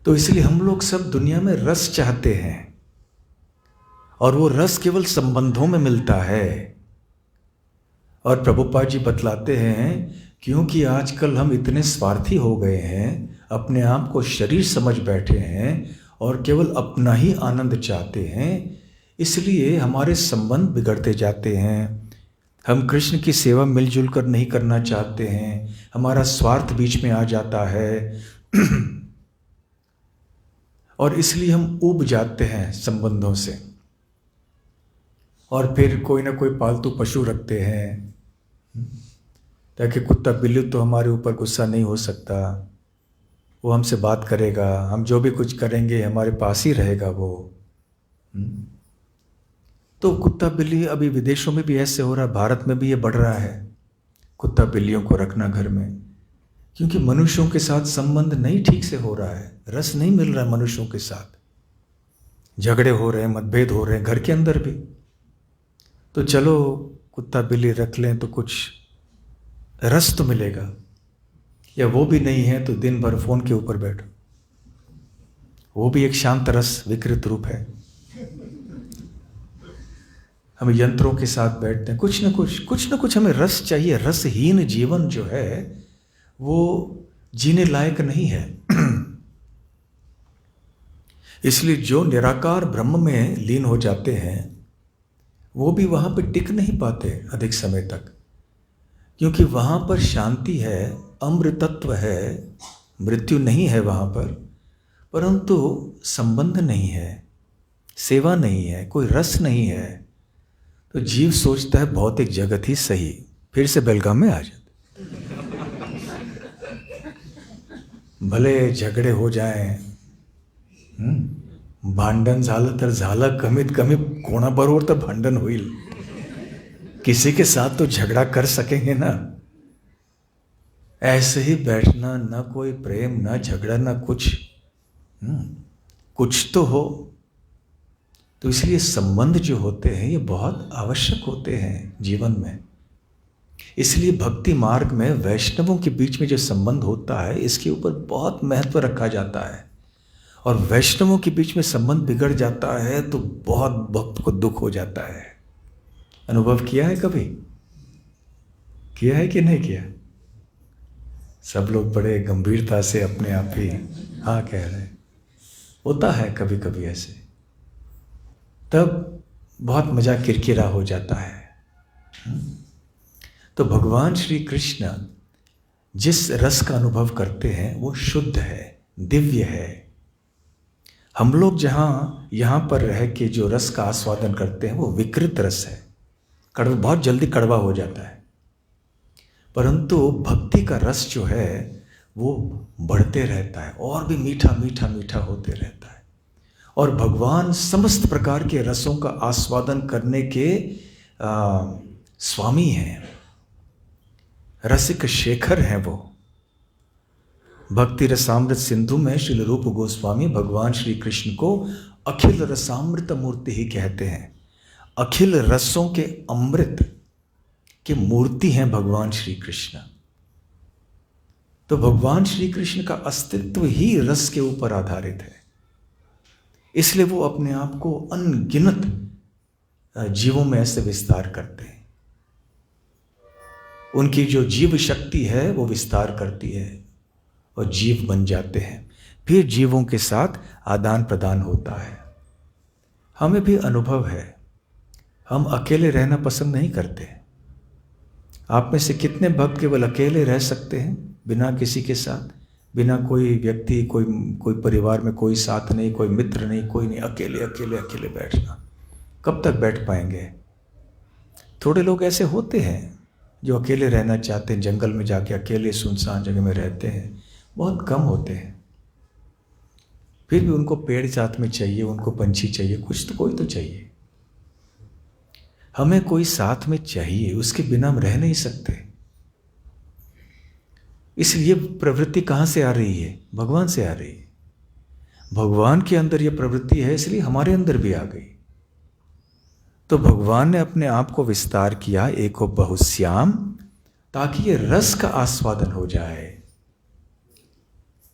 S1: तो इसलिए हम लोग सब दुनिया में रस चाहते हैं, और वो रस केवल संबंधों में मिलता है। और प्रभुपाद जी बतलाते हैं क्योंकि आजकल हम इतने स्वार्थी हो गए हैं, अपने आप को शरीर समझ बैठे हैं और केवल अपना ही आनंद चाहते हैं, इसलिए हमारे संबंध बिगड़ते जाते हैं। हम कृष्ण की सेवा मिलजुल कर नहीं करना चाहते हैं, हमारा स्वार्थ बीच में आ जाता है और इसलिए हम ऊब जाते हैं संबंधों से, और फिर कोई ना कोई पालतू पशु रखते हैं ताकि कुत्ता बिल्ली तो हमारे ऊपर गुस्सा नहीं हो सकता, वो हमसे बात करेगा, हम जो भी कुछ करेंगे हमारे पास ही रहेगा वो। तो कुत्ता बिल्ली अभी विदेशों में भी ऐसे हो रहा है, भारत में भी ये बढ़ रहा है, कुत्ता बिल्लियों को रखना घर में, क्योंकि मनुष्यों के साथ संबंध नहीं ठीक से हो रहा है, रस नहीं मिल रहा है मनुष्यों के साथ, झगड़े हो रहे हैं, मतभेद हो रहे हैं घर के अंदर भी। तो चलो कुत्ता बिल्ली रख लें तो कुछ रस तो मिलेगा, या वो भी नहीं है तो दिन भर फोन के ऊपर बैठो, वो भी एक शांत रस विकृत रूप है। हम यंत्रों के साथ बैठते हैं, कुछ ना कुछ हमें रस चाहिए। रसहीन जीवन जो है वो जीने लायक नहीं है। इसलिए जो निराकार ब्रह्म में लीन हो जाते हैं वो भी वहां पर टिक नहीं पाते अधिक समय तक, क्योंकि वहां पर शांति है, अमृतत्व है, मृत्यु नहीं है वहां पर, परंतु संबंध नहीं है, सेवा नहीं है, कोई रस नहीं है। तो जीव सोचता है भौतिक जगत ही सही, फिर से बेलगाम में आ जाते, भले झगडे हो जाएं, भांडण झालं तर झालं, कमीत कमी कोणाबरोबर तर भांडण होईल, किसी के साथ तो झगड़ा कर सकेंगे ना। ऐसे ही बैठना, ना कोई प्रेम, ना झगड़ा, ना कुछ, कुछ तो हो। तो इसलिए संबंध जो होते हैं ये बहुत आवश्यक होते हैं जीवन में। इसलिए भक्ति मार्ग में वैष्णवों के बीच में जो संबंध होता है इसके ऊपर बहुत महत्व रखा जाता है। और वैष्णवों के बीच में संबंध बिगड़ जाता है तो बहुत भक्त को दुख हो जाता है। अनुभव किया है कभी? किया है कि नहीं किया? सब लोग बड़े गंभीरता से अपने आप ही हाँ कह रहे हैं। होता है कभी कभी ऐसे, तब बहुत मजा किरकिरा हो जाता है। तो भगवान श्री कृष्ण जिस रस का अनुभव करते हैं वो शुद्ध है, दिव्य है। हम लोग यहाँ पर रह के जो रस का आस्वादन करते हैं वो विकृत रस है, बहुत जल्दी कड़वा हो जाता है। परंतु भक्ति का रस जो है वो बढ़ते रहता है और भी मीठा मीठा मीठा होते रहता है। और भगवान समस्त प्रकार के रसों का आस्वादन करने के स्वामी हैं, रसिक शेखर हैं वो। भक्ति रसामृत सिंधु में श्रील रूप गोस्वामी भगवान श्री कृष्ण को अखिल रसामृत मूर्ति ही कहते हैं। अखिल रसों के अमृत की मूर्ति हैं भगवान श्री कृष्ण। तो भगवान श्री कृष्ण का अस्तित्व ही रस के ऊपर आधारित है, इसलिए वो अपने आप को अनगिनत जीवों में ऐसे विस्तार करते हैं। उनकी जो जीव शक्ति है वो विस्तार करती है और जीव बन जाते हैं। फिर जीवों के साथ आदान प्रदान होता है। हमें भी अनुभव है, हम अकेले रहना पसंद नहीं करते। आप में से कितने भक्त केवल अकेले रह सकते हैं बिना किसी के साथ, बिना कोई व्यक्ति, कोई परिवार में कोई साथ नहीं, कोई मित्र नहीं, कोई नहीं, अकेले अकेले अकेले बैठना? कब तक बैठ पाएंगे? थोड़े लोग ऐसे होते हैं जो अकेले रहना चाहते हैं, जंगल में जाके अकेले सुनसान जगह में रहते हैं, बहुत कम होते हैं। फिर भी उनको पेड़ साथ में चाहिए, उनको पंछी चाहिए, कुछ तो कोई तो चाहिए। हमें कोई साथ में चाहिए, उसके बिना हम रह नहीं सकते। इसलिए प्रवृत्ति कहाँ से आ रही है? भगवान से आ रही है। भगवान के अंदर ये प्रवृत्ति है, इसलिए हमारे अंदर भी आ गई। तो भगवान ने अपने आप को विस्तार किया एको बहुश्याम, ताकि ये रस का आस्वादन हो जाए।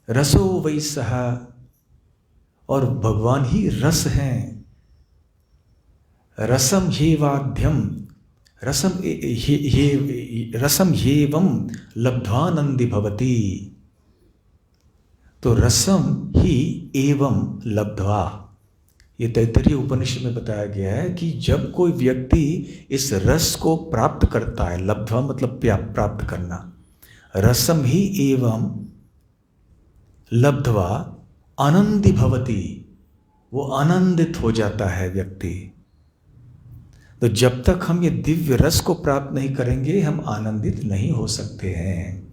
S1: रसो वै सह, और भगवान ही रस हैं। रसम ह्येवाद्यम, रसम ह्येवं लब्ध्वानंदी भवति। तो रसम ही एवं लब्ध्वा, ये तैत्तरीय उपनिषद में बताया गया है कि जब कोई व्यक्ति इस रस को प्राप्त करता है, लब्ध्वा मतलब प्राप्त करना, रसम ही एवं लब्ध्वा आनंदी भवति, वो आनंदित हो जाता है व्यक्ति। तो जब तक हम ये दिव्य रस को प्राप्त नहीं करेंगे हम आनंदित नहीं हो सकते हैं।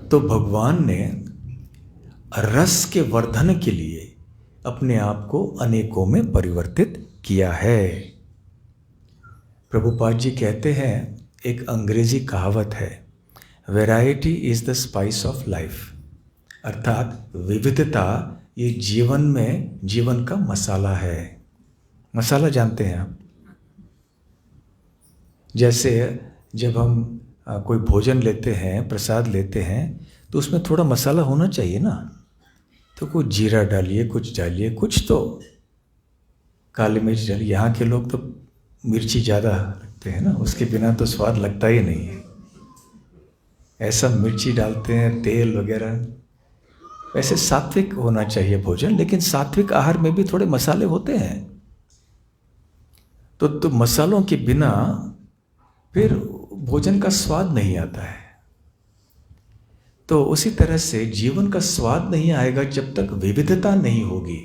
S1: तो भगवान ने रस के वर्धन के लिए अपने आप को अनेकों में परिवर्तित किया है। प्रभुपाद जी कहते हैं, एक अंग्रेजी कहावत है, variety is the spice of life, अर्थात विविधता ये जीवन में जीवन का मसाला है। मसाला जानते हैं आप? जैसे जब हम कोई भोजन लेते हैं, प्रसाद लेते हैं, तो उसमें थोड़ा मसाला होना चाहिए ना। तो कुछ जीरा डालिए, कुछ डालिए, कुछ तो काली मिर्च डालिए। यहाँ के लोग तो मिर्ची ज़्यादा रखते हैं ना, उसके बिना तो स्वाद लगता ही नहीं है। ऐसा मिर्ची डालते हैं, तेल वगैरह। वैसे सात्विक होना चाहिए भोजन, लेकिन सात्विक आहार में भी थोड़े मसाले होते हैं। तो मसालों के बिना फिर भोजन का स्वाद नहीं आता है। तो उसी तरह से जीवन का स्वाद नहीं आएगा जब तक विविधता नहीं होगी।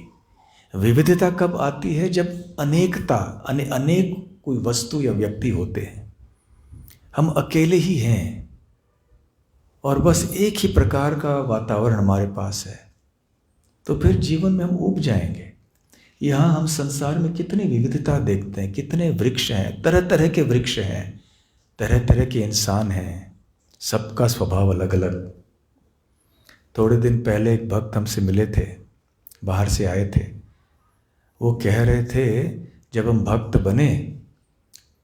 S1: विविधता कब आती है? जब अनेकता, अनेक कोई वस्तु या व्यक्ति होते हैं, हम अकेले ही हैं और बस एक ही प्रकार का वातावरण हमारे पास है, तो फिर जीवन में हम ऊब जाएंगे। यहाँ हम संसार में कितनी विविधता देखते हैं, कितने वृक्ष हैं, तरह तरह के वृक्ष हैं, तरह तरह के इंसान हैं, सबका स्वभाव अलग अलग। थोड़े दिन पहले एक भक्त हमसे मिले थे, बाहर से आए थे। वो कह रहे थे जब हम भक्त बने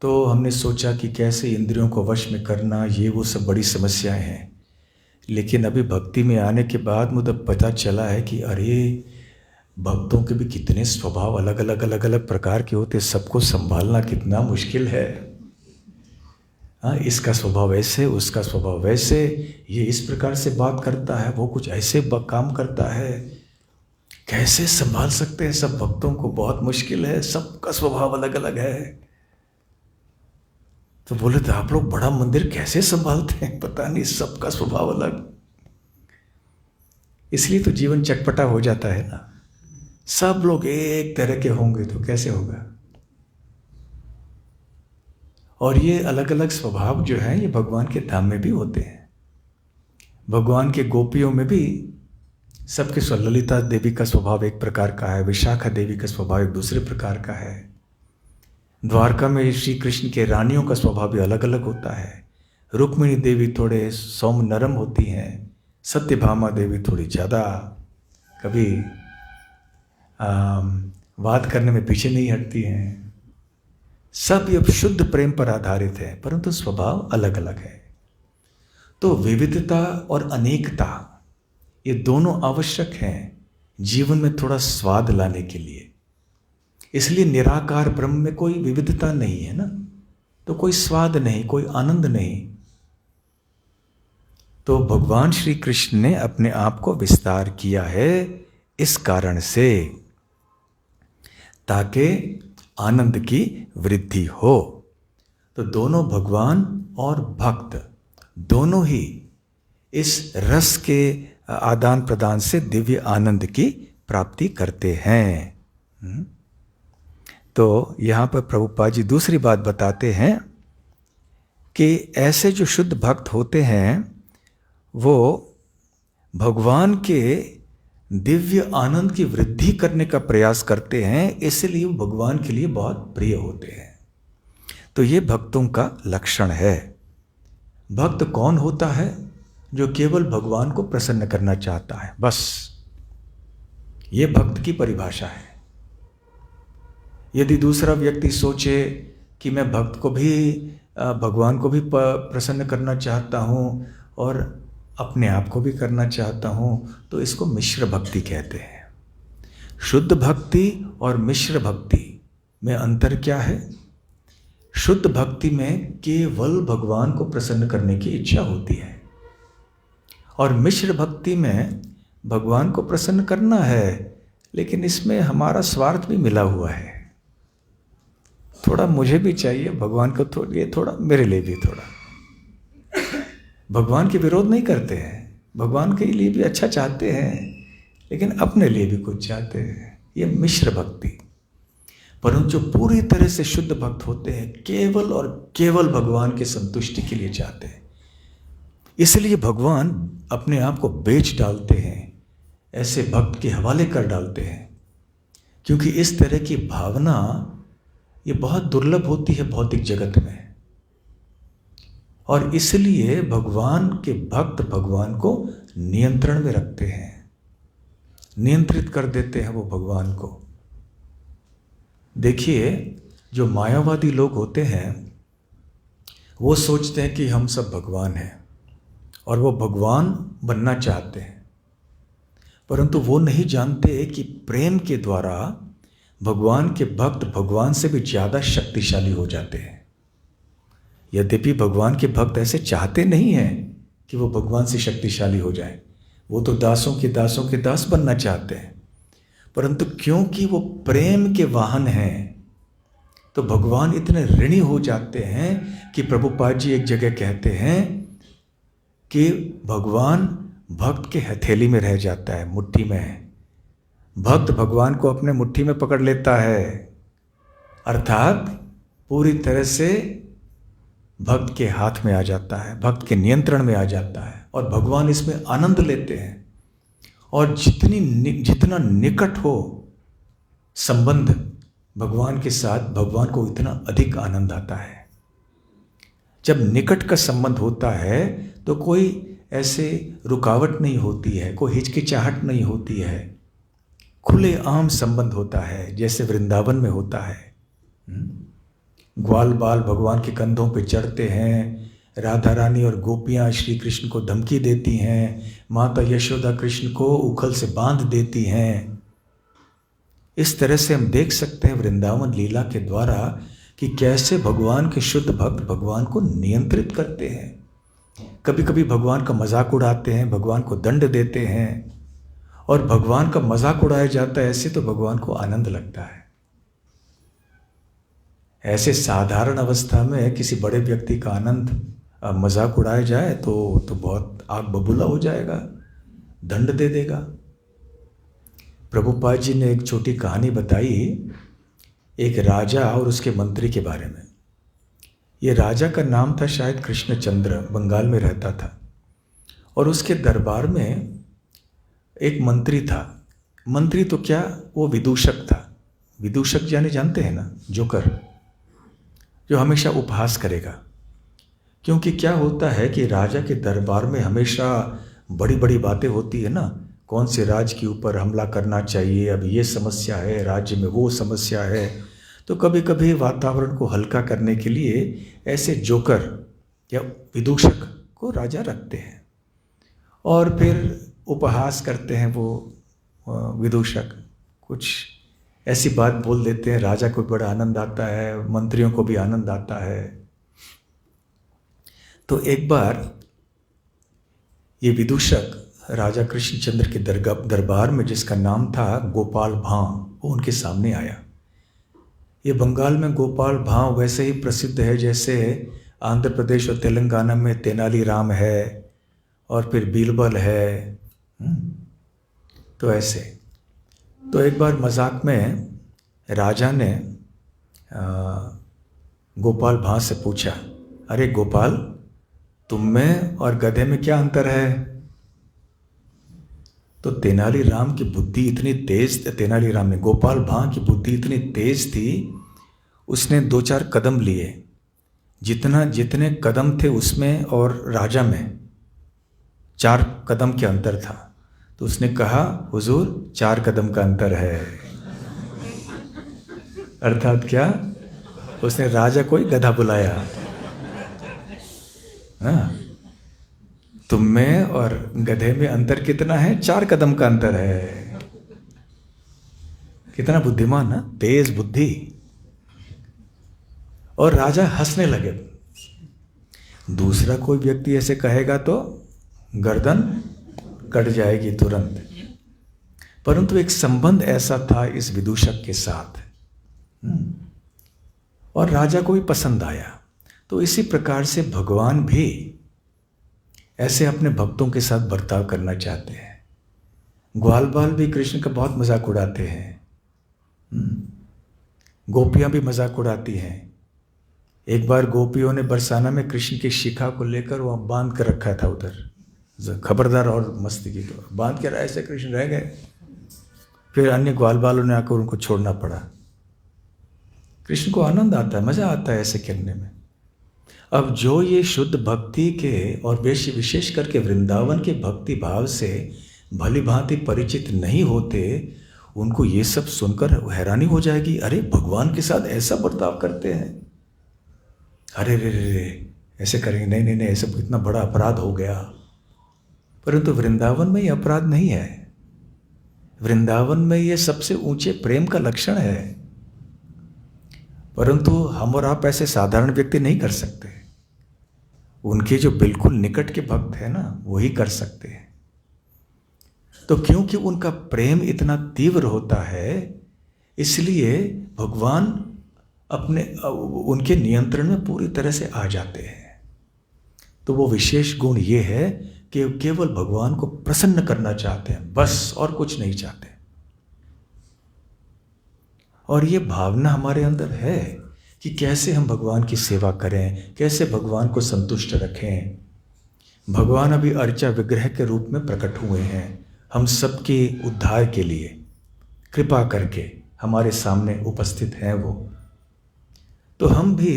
S1: तो हमने सोचा कि कैसे इंद्रियों को वश में करना, ये वो सब बड़ी समस्याएं हैं। लेकिन अभी भक्ति में आने के बाद मुझे पता चला है कि अरे भक्तों के भी कितने स्वभाव अलग अलग प्रकार के होते, सबको संभालना कितना मुश्किल है। हाँ, इसका स्वभाव ऐसे, उसका स्वभाव वैसे, ये इस प्रकार से बात करता है, वो कुछ ऐसे काम करता है। कैसे संभाल सकते हैं सब भक्तों को? बहुत मुश्किल है, सबका स्वभाव अलग अलग है। तो बोले तो आप लोग बड़ा मंदिर कैसे संभालते हैं? पता नहीं, सबका स्वभाव अलग। इसलिए तो जीवन चटपटा हो जाता है ना। सब लोग एक तरह के होंगे तो कैसे होगा? और ये अलग अलग स्वभाव जो है ये भगवान के धाम में भी होते हैं। भगवान के गोपियों में भी सबके ललिता देवी का स्वभाव एक प्रकार का है, विशाखा देवी का स्वभाव एक दूसरे प्रकार का है। द्वारका में श्री कृष्ण के रानियों का स्वभाव भी अलग अलग होता है। रुक्मिणी देवी थोड़े सौम्य नरम होती हैं, सत्यभामा देवी थोड़ी ज़्यादा कभी बात करने में पीछे नहीं हटती हैं। सब ये शुद्ध प्रेम पर आधारित है, परंतु स्वभाव अलग अलग है। तो विविधता और अनेकता ये दोनों आवश्यक हैं जीवन में थोड़ा स्वाद लाने के लिए। इसलिए निराकार ब्रह्म में कोई विविधता नहीं है ना, तो कोई स्वाद नहीं, कोई आनंद नहीं। तो भगवान श्री कृष्ण ने अपने आप को विस्तार किया है इस कारण से, ताकि आनंद की वृद्धि हो। तो दोनों भगवान और भक्त दोनों ही इस रस के आदान प्रदान से दिव्य आनंद की प्राप्ति करते हैं। तो यहाँ पर प्रभुपाद जी दूसरी बात बताते हैं कि ऐसे जो शुद्ध भक्त होते हैं वो भगवान के दिव्य आनंद की वृद्धि करने का प्रयास करते हैं, इसलिए वो भगवान के लिए बहुत प्रिय होते हैं। तो ये भक्तों का लक्षण है। भक्त कौन होता है? जो केवल भगवान को प्रसन्न करना चाहता है, बस ये भक्त की परिभाषा है। यदि दूसरा व्यक्ति सोचे कि मैं भक्त को भी भगवान को भी प्रसन्न करना चाहता हूँ और अपने आप को भी करना चाहता हूँ, तो इसको मिश्र भक्ति कहते हैं। शुद्ध भक्ति और मिश्र भक्ति में अंतर क्या है? शुद्ध भक्ति में केवल भगवान को प्रसन्न करने की इच्छा होती है, और मिश्र भक्ति में भगवान को प्रसन्न करना है, लेकिन इसमें हमारा स्वार्थ भी मिला हुआ है। थोड़ा मुझे भी चाहिए भगवान को, ये थोड़ा मेरे लिए भी थोड़ा। भगवान के विरोध नहीं करते हैं, भगवान के लिए भी अच्छा चाहते हैं, लेकिन अपने लिए भी कुछ चाहते हैं। ये मिश्र भक्ति। परंतु जो पूरी तरह से शुद्ध भक्त होते हैं, केवल और केवल भगवान की संतुष्टि के लिए चाहते हैं। इसलिए भगवान अपने आप को बेच डालते हैं, ऐसे भक्त के हवाले कर डालते हैं, क्योंकि इस तरह की भावना ये बहुत दुर्लभ होती है भौतिक जगत में। और इसलिए भगवान के भक्त भगवान को नियंत्रण में रखते हैं, नियंत्रित कर देते हैं वो भगवान को। देखिए, जो मायावादी लोग होते हैं वो सोचते हैं कि हम सब भगवान हैं और वो भगवान बनना चाहते हैं, परंतु वो नहीं जानते कि प्रेम के द्वारा भगवान के भक्त भगवान से भी ज़्यादा शक्तिशाली हो जाते हैं। यद्यपि भगवान के भक्त ऐसे चाहते नहीं हैं कि वो भगवान से शक्तिशाली हो जाए, वो तो दासों के दास बनना चाहते हैं, परंतु क्योंकि वो प्रेम के वाहन हैं तो भगवान इतने ऋणी हो जाते हैं कि प्रभुपाद जी एक जगह कहते हैं कि भगवान भक्त के हथेली में रह जाता है, मुट्ठी में है। भक्त भगवान को अपने मुट्ठी में पकड़ लेता है, अर्थात पूरी तरह से भक्त के हाथ में आ जाता है, भक्त के नियंत्रण में आ जाता है, और भगवान इसमें आनंद लेते हैं। और जितना निकट हो संबंध भगवान के साथ, भगवान को इतना अधिक आनंद आता है। जब निकट का संबंध होता है तो कोई ऐसे रुकावट नहीं होती है, कोई हिचकिचाहट नहीं होती है, खुले आम संबंध होता है, जैसे वृंदावन में होता है। ग्वाल बाल भगवान के कंधों पे चढ़ते हैं, राधा रानी और गोपियाँ श्री कृष्ण को धमकी देती हैं, माता यशोदा कृष्ण को उखल से बांध देती हैं। इस तरह से हम देख सकते हैं वृंदावन लीला के द्वारा कि कैसे भगवान के शुद्ध भक्त भगवान को नियंत्रित करते हैं। कभी कभी भगवान का मजाक उड़ाते हैं, भगवान को दंड देते हैं, और भगवान का मजाक उड़ाया जाता है ऐसे तो भगवान को आनंद लगता है। ऐसे साधारण अवस्था में किसी बड़े व्यक्ति का आनंद मजाक उड़ाया जाए तो बहुत आग बबूला हो जाएगा, दंड दे देगा। प्रभुपाद जी ने एक छोटी कहानी बताई एक राजा और उसके मंत्री के बारे में। ये राजा का नाम था शायद कृष्णचंद्र, बंगाल में रहता था, और उसके दरबार में एक मंत्री था। मंत्री तो क्या, वो विदूषक था। विदूषक जाने जानते हैं ना, जोकर, जो हमेशा उपहास करेगा। क्योंकि क्या होता है कि राजा के दरबार में हमेशा बड़ी बड़ी बातें होती है ना, कौन से राज्य के ऊपर हमला करना चाहिए, अब ये समस्या है राज्य में, वो समस्या है। तो कभी कभी वातावरण को हल्का करने के लिए ऐसे जोकर या विदूषक को राजा रखते हैं, और फिर उपहास करते हैं। वो विदूषक कुछ ऐसी बात बोल देते हैं, राजा को बड़ा आनंद आता है, मंत्रियों को भी आनंद आता है। तो एक बार ये विदूषक राजा कृष्णचंद्र के दरबार में, जिसका नाम था गोपाल भांव, वो उनके सामने आया। ये बंगाल में गोपाल भांव वैसे ही प्रसिद्ध है जैसे आंध्र प्रदेश और तेलंगाना में तेनाली राम है और फिर बीरबल है। तो ऐसे तो एक बार मजाक में राजा ने गोपाल भांव से पूछा, अरे गोपाल, तुम में और गधे में क्या अंतर है? तो तेनालीराम की बुद्धि इतनी तेज, तेनालीराम ने, गोपाल भांव की बुद्धि इतनी तेज थी, उसने 2-4 कदम लिए। जितने कदम थे उसमें और राजा में 4 कदम के अंतर था। तो उसने कहा, हुजूर 4 कदम का अंतर है। अर्थात क्या, उसने राजा को ही गधा बुलाया। हाँ, तुम में और गधे में अंतर कितना है? 4 कदम का अंतर है। कितना बुद्धिमान ना, तेज बुद्धि। और राजा हंसने लगे। दूसरा कोई व्यक्ति ऐसे कहेगा तो गर्दन कट जाएगी तुरंत, परंतु एक संबंध ऐसा था इस विदूषक के साथ, और राजा को भी पसंद आया। तो इसी प्रकार से भगवान भी ऐसे अपने भक्तों के साथ बर्ताव करना चाहते हैं। ग्वाल बाल भी कृष्ण का बहुत मजाक उड़ाते हैं, गोपियां भी मजाक उड़ाती हैं। एक बार गोपियों ने बरसाना में कृष्ण की शिखा को लेकर वहाँ बांध कर रखा था उधर, खबरदार, और मस्ती की, तो बांध कर ऐसे कृष्ण रह गए। फिर अन्य ग्वाल बालों ने आकर उनको छोड़ना पड़ा। कृष्ण को आनंद आता है, मजा आता है ऐसे करने में। अब जो ये शुद्ध भक्ति के और विशेष करके वृंदावन के भक्ति भाव से भली भांति परिचित नहीं होते, उनको ये सब सुनकर हैरानी हो जाएगी, अरे भगवान के साथ ऐसा बर्ताव करते हैं, अरे रे रे ऐसे करेंगे, नहीं नहीं नहीं, ऐसा कितना बड़ा अपराध हो गया। परंतु वृंदावन में ये अपराध नहीं है। वृंदावन में ये सबसे ऊंचे प्रेम का लक्षण है, परंतु हम और आप ऐसे साधारण व्यक्ति नहीं कर सकते। उनके जो बिल्कुल निकट के भक्त हैं ना, वही कर सकते हैं। तो क्योंकि उनका प्रेम इतना तीव्र होता है, इसलिए भगवान अपने उनके नियंत्रण में पूरी तरह से आ जाते हैं। तो वो विशेष गुण ये है कि केवल भगवान को प्रसन्न करना चाहते हैं, बस, और कुछ नहीं चाहते। और ये भावना हमारे अंदर है कि कैसे हम भगवान की सेवा करें, कैसे भगवान को संतुष्ट रखें। भगवान अभी अर्चा विग्रह के रूप में प्रकट हुए हैं, हम सबके उद्धार के लिए कृपा करके हमारे सामने उपस्थित हैं वो। तो हम भी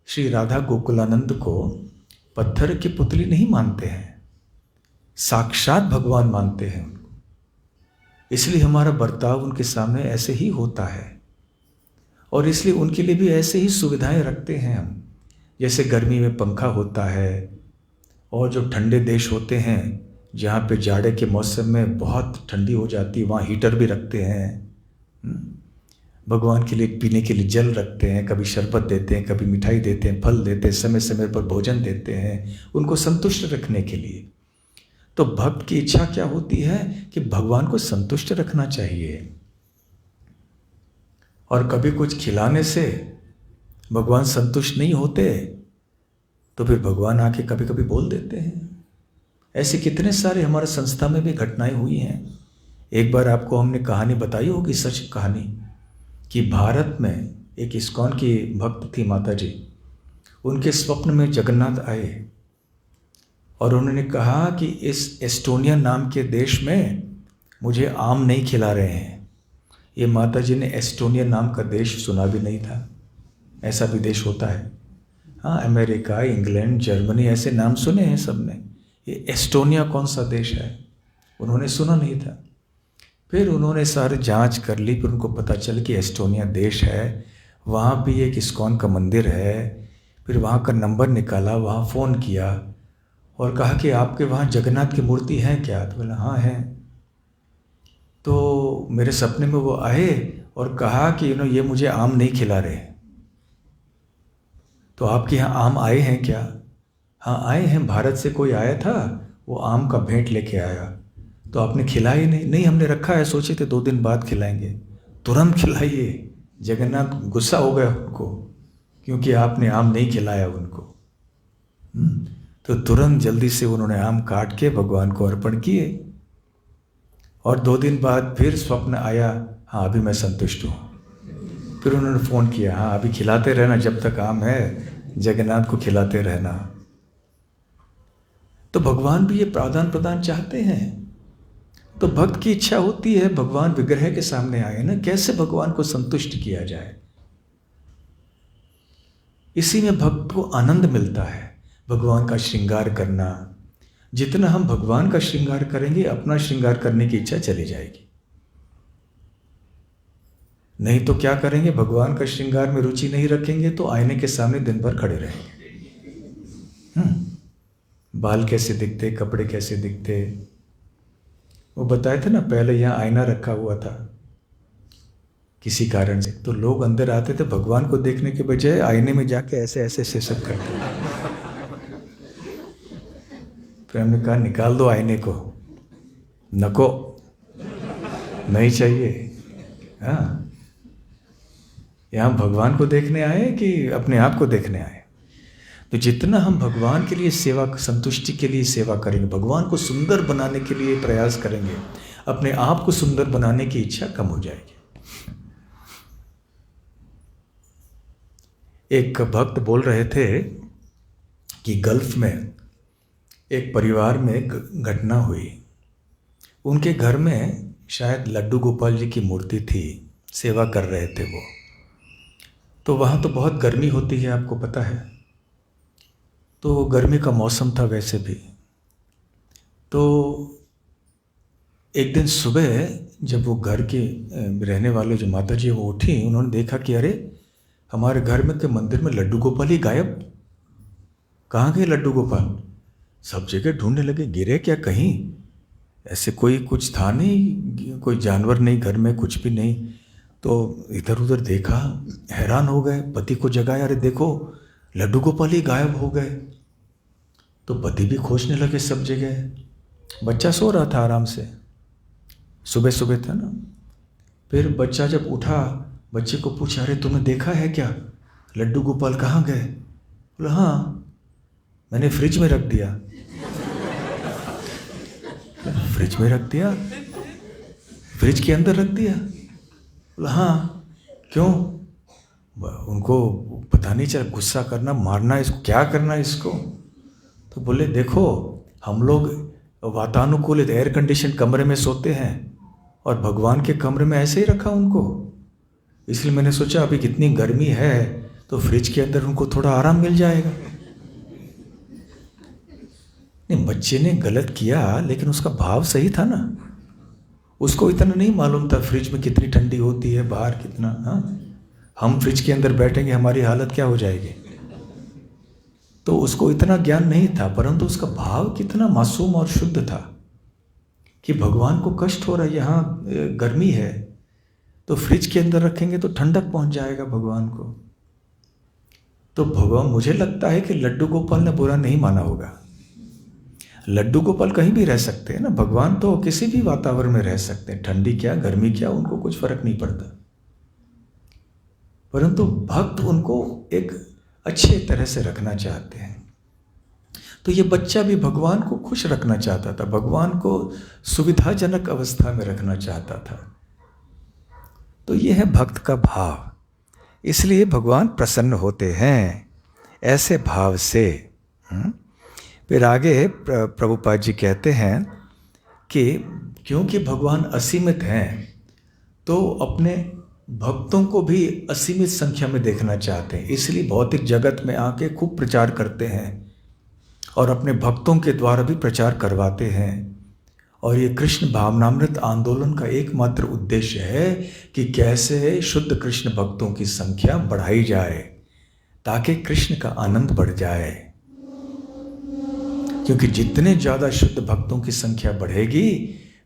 S1: श्री राधा गोकुलानंद को पत्थर की पुतली नहीं मानते हैं, साक्षात भगवान मानते हैं उनको। इसलिए हमारा बर्ताव उनके सामने ऐसे ही होता है। और इसलिए उनके लिए भी ऐसे ही सुविधाएं रखते हैं हम। जैसे गर्मी में पंखा होता है, और जो ठंडे देश होते हैं जहाँ पे जाड़े के मौसम में बहुत ठंडी हो जाती है, वहाँ हीटर भी रखते हैं। भगवान के लिए पीने के लिए जल रखते हैं, कभी शरबत देते हैं, कभी मिठाई देते हैं, फल देते हैं, समय समय पर भोजन देते हैं उनको संतुष्ट रखने के लिए। तो भक्त की इच्छा क्या होती है कि भगवान को संतुष्ट रखना चाहिए। और कभी कुछ खिलाने से भगवान संतुष्ट नहीं होते तो फिर भगवान आके कभी कभी बोल देते हैं। ऐसे कितने सारे हमारे संस्था में भी घटनाएं हुई हैं। एक बार आपको हमने कहानी बताई होगी, सच कहानी, कि भारत में एक इस्कॉन की भक्त थी माता जी। उनके स्वप्न में जगन्नाथ आए और उन्होंने कहा कि इस एस्टोनिया नाम के देश में मुझे आम नहीं खिला रहे हैं। ये माता जी ने एस्टोनिया नाम का देश सुना भी नहीं था। ऐसा भी देश होता है, हाँ, अमेरिका, इंग्लैंड, जर्मनी, ऐसे नाम सुने हैं सबने। ये एस्टोनिया कौन सा देश है उन्होंने सुना नहीं था। फिर उन्होंने सारे जांच कर ली, फिर उनको पता चल कि एस्टोनिया देश है, वहाँ भी एक इस्कॉन का मंदिर है। फिर वहाँ का नंबर निकाला, वहाँ फ़ोन किया और कहा कि आपके वहाँ जगन्नाथ की मूर्ति है क्या? तो बोला हाँ है। तो मेरे सपने में वो आए और कहा कि ये मुझे आम नहीं खिला रहे, तो आपके यहाँ आम आए हैं क्या? हाँ आए हैं, भारत से कोई आया था, वो आम का भेंट लेके आया, तो आपने खिलाया नहीं? नहीं, हमने रखा है, सोचे थे 2 दिन बाद खिलाएंगे। तुरंत खिलाइए। जगन्नाथ गुस्सा हो गया उनको क्योंकि आपने आम नहीं खिलाया उनको। तो तुरंत जल्दी से उन्होंने आम काट के भगवान को अर्पण किए। और 2 दिन बाद फिर स्वप्न आया, हाँ अभी मैं संतुष्ट हूँ। फिर उन्होंने फ़ोन किया, हाँ अभी खिलाते रहना, जब तक आम है जगन्नाथ को खिलाते रहना। तो भगवान भी ये प्रादान प्रदान चाहते हैं। तो भक्त की इच्छा होती है भगवान विग्रह के सामने आए ना, कैसे भगवान को संतुष्ट किया जाए। इसी में भक्त को आनंद मिलता है, भगवान का श्रृंगार करना। जितना हम भगवान का श्रृंगार करेंगे, अपना श्रृंगार करने की इच्छा चली जाएगी। नहीं तो क्या करेंगे, भगवान का श्रृंगार में रुचि नहीं रखेंगे तो आईने के सामने दिन भर खड़े रहेंगे। बाल कैसे दिखते, कपड़े कैसे दिखते। वो बताए थे ना, पहले यहाँ आईना रखा हुआ था किसी कारण से, तो लोग अंदर आते थे भगवान को देखने के बजाय आईने में जाके ऐसे ऐसे से सब करते। फिर हमने कहा निकाल दो आईने को, नको नहीं चाहिए। हाँ, यहाँ भगवान को देखने आए कि अपने आप को देखने आए। तो जितना हम भगवान के लिए सेवा, संतुष्टि के लिए सेवा करेंगे, भगवान को सुंदर बनाने के लिए प्रयास करेंगे, अपने आप को सुंदर बनाने की इच्छा कम हो जाएगी। एक भक्त बोल रहे थे कि गल्फ में एक परिवार में एक घटना हुई। उनके घर में शायद लड्डू गोपाल जी की मूर्ति थी, सेवा कर रहे थे वो। तो वहाँ तो बहुत गर्मी होती है, आपको पता है। तो गर्मी का मौसम था वैसे भी। तो एक दिन सुबह जब वो घर के रहने वाले जो माता जी वो उठी, उन्होंने देखा कि अरे हमारे घर में के मंदिर में लड्डू गोपाल ही गायब। कहाँ गए लड्डू गोपाल? सब जगह ढूंढने लगे, गिरे क्या कहीं? ऐसे कोई कुछ था नहीं, कोई जानवर नहीं घर में, कुछ भी नहीं। तो इधर उधर देखा, हैरान हो गए, पति को जगाया, अरे देखो लड्डू गोपाल ही गायब हो गए। तो पति भी खोजने लगे सब जगह। बच्चा सो रहा था आराम से, सुबह सुबह था ना। फिर बच्चा जब उठा, बच्चे को पूछा, अरे तुमने देखा है क्या, लड्डू गोपाल कहाँ गए? बोला हाँ मैंने फ्रिज में रख दिया। फ्रिज में रख दिया? फ्रिज के अंदर रख दिया? बोला हाँ। क्यों? उनको पता नहीं चला, गुस्सा करना, मारना, इसको क्या करना इसको। तो बोले देखो हम लोग वातानुकूलित एयर कंडीशन कमरे में सोते हैं और भगवान के कमरे में ऐसे ही रखा उनको, इसलिए मैंने सोचा अभी कितनी गर्मी है तो फ्रिज के अंदर उनको थोड़ा आराम मिल जाएगा। नहीं, बच्चे ने गलत किया लेकिन उसका भाव सही था ना। उसको इतना नहीं मालूम था फ्रिज में कितनी ठंडी होती है, बाहर कितना। हाँ, हम फ्रिज के अंदर बैठेंगे, हमारी हालत क्या हो जाएगी। तो उसको इतना ज्ञान नहीं था, परंतु उसका भाव कितना मासूम और शुद्ध था कि भगवान को कष्ट हो रहा है, यहाँ गर्मी है तो फ्रिज के अंदर रखेंगे तो ठंडक पहुंच जाएगा भगवान को। तो भगवान, मुझे लगता है कि लड्डू गोपाल ने बुरा नहीं माना होगा। लड्डू गोपाल कहीं भी रह सकते हैं ना, भगवान तो किसी भी वातावरण में रह सकते हैं, ठंडी क्या गर्मी क्या, उनको कुछ फर्क नहीं पड़ता। परंतु भक्त उनको एक अच्छे तरह से रखना चाहते हैं। तो ये बच्चा भी भगवान को खुश रखना चाहता था, भगवान को सुविधाजनक अवस्था में रखना चाहता था। तो ये है भक्त का भाव, इसलिए भगवान प्रसन्न होते हैं ऐसे भाव से। फिर आगे प्रभुपाद जी कहते हैं कि क्योंकि भगवान असीमित हैं तो अपने भक्तों को भी असीमित संख्या में देखना चाहते हैं, इसलिए भौतिक जगत में आके खूब प्रचार करते हैं और अपने भक्तों के द्वारा भी प्रचार करवाते हैं। और ये कृष्ण भावनामृत आंदोलन का एकमात्र उद्देश्य है कि कैसे शुद्ध कृष्ण भक्तों की संख्या बढ़ाई जाए ताकि कृष्ण का आनंद बढ़ जाए। क्योंकि जितने ज़्यादा शुद्ध भक्तों की संख्या बढ़ेगी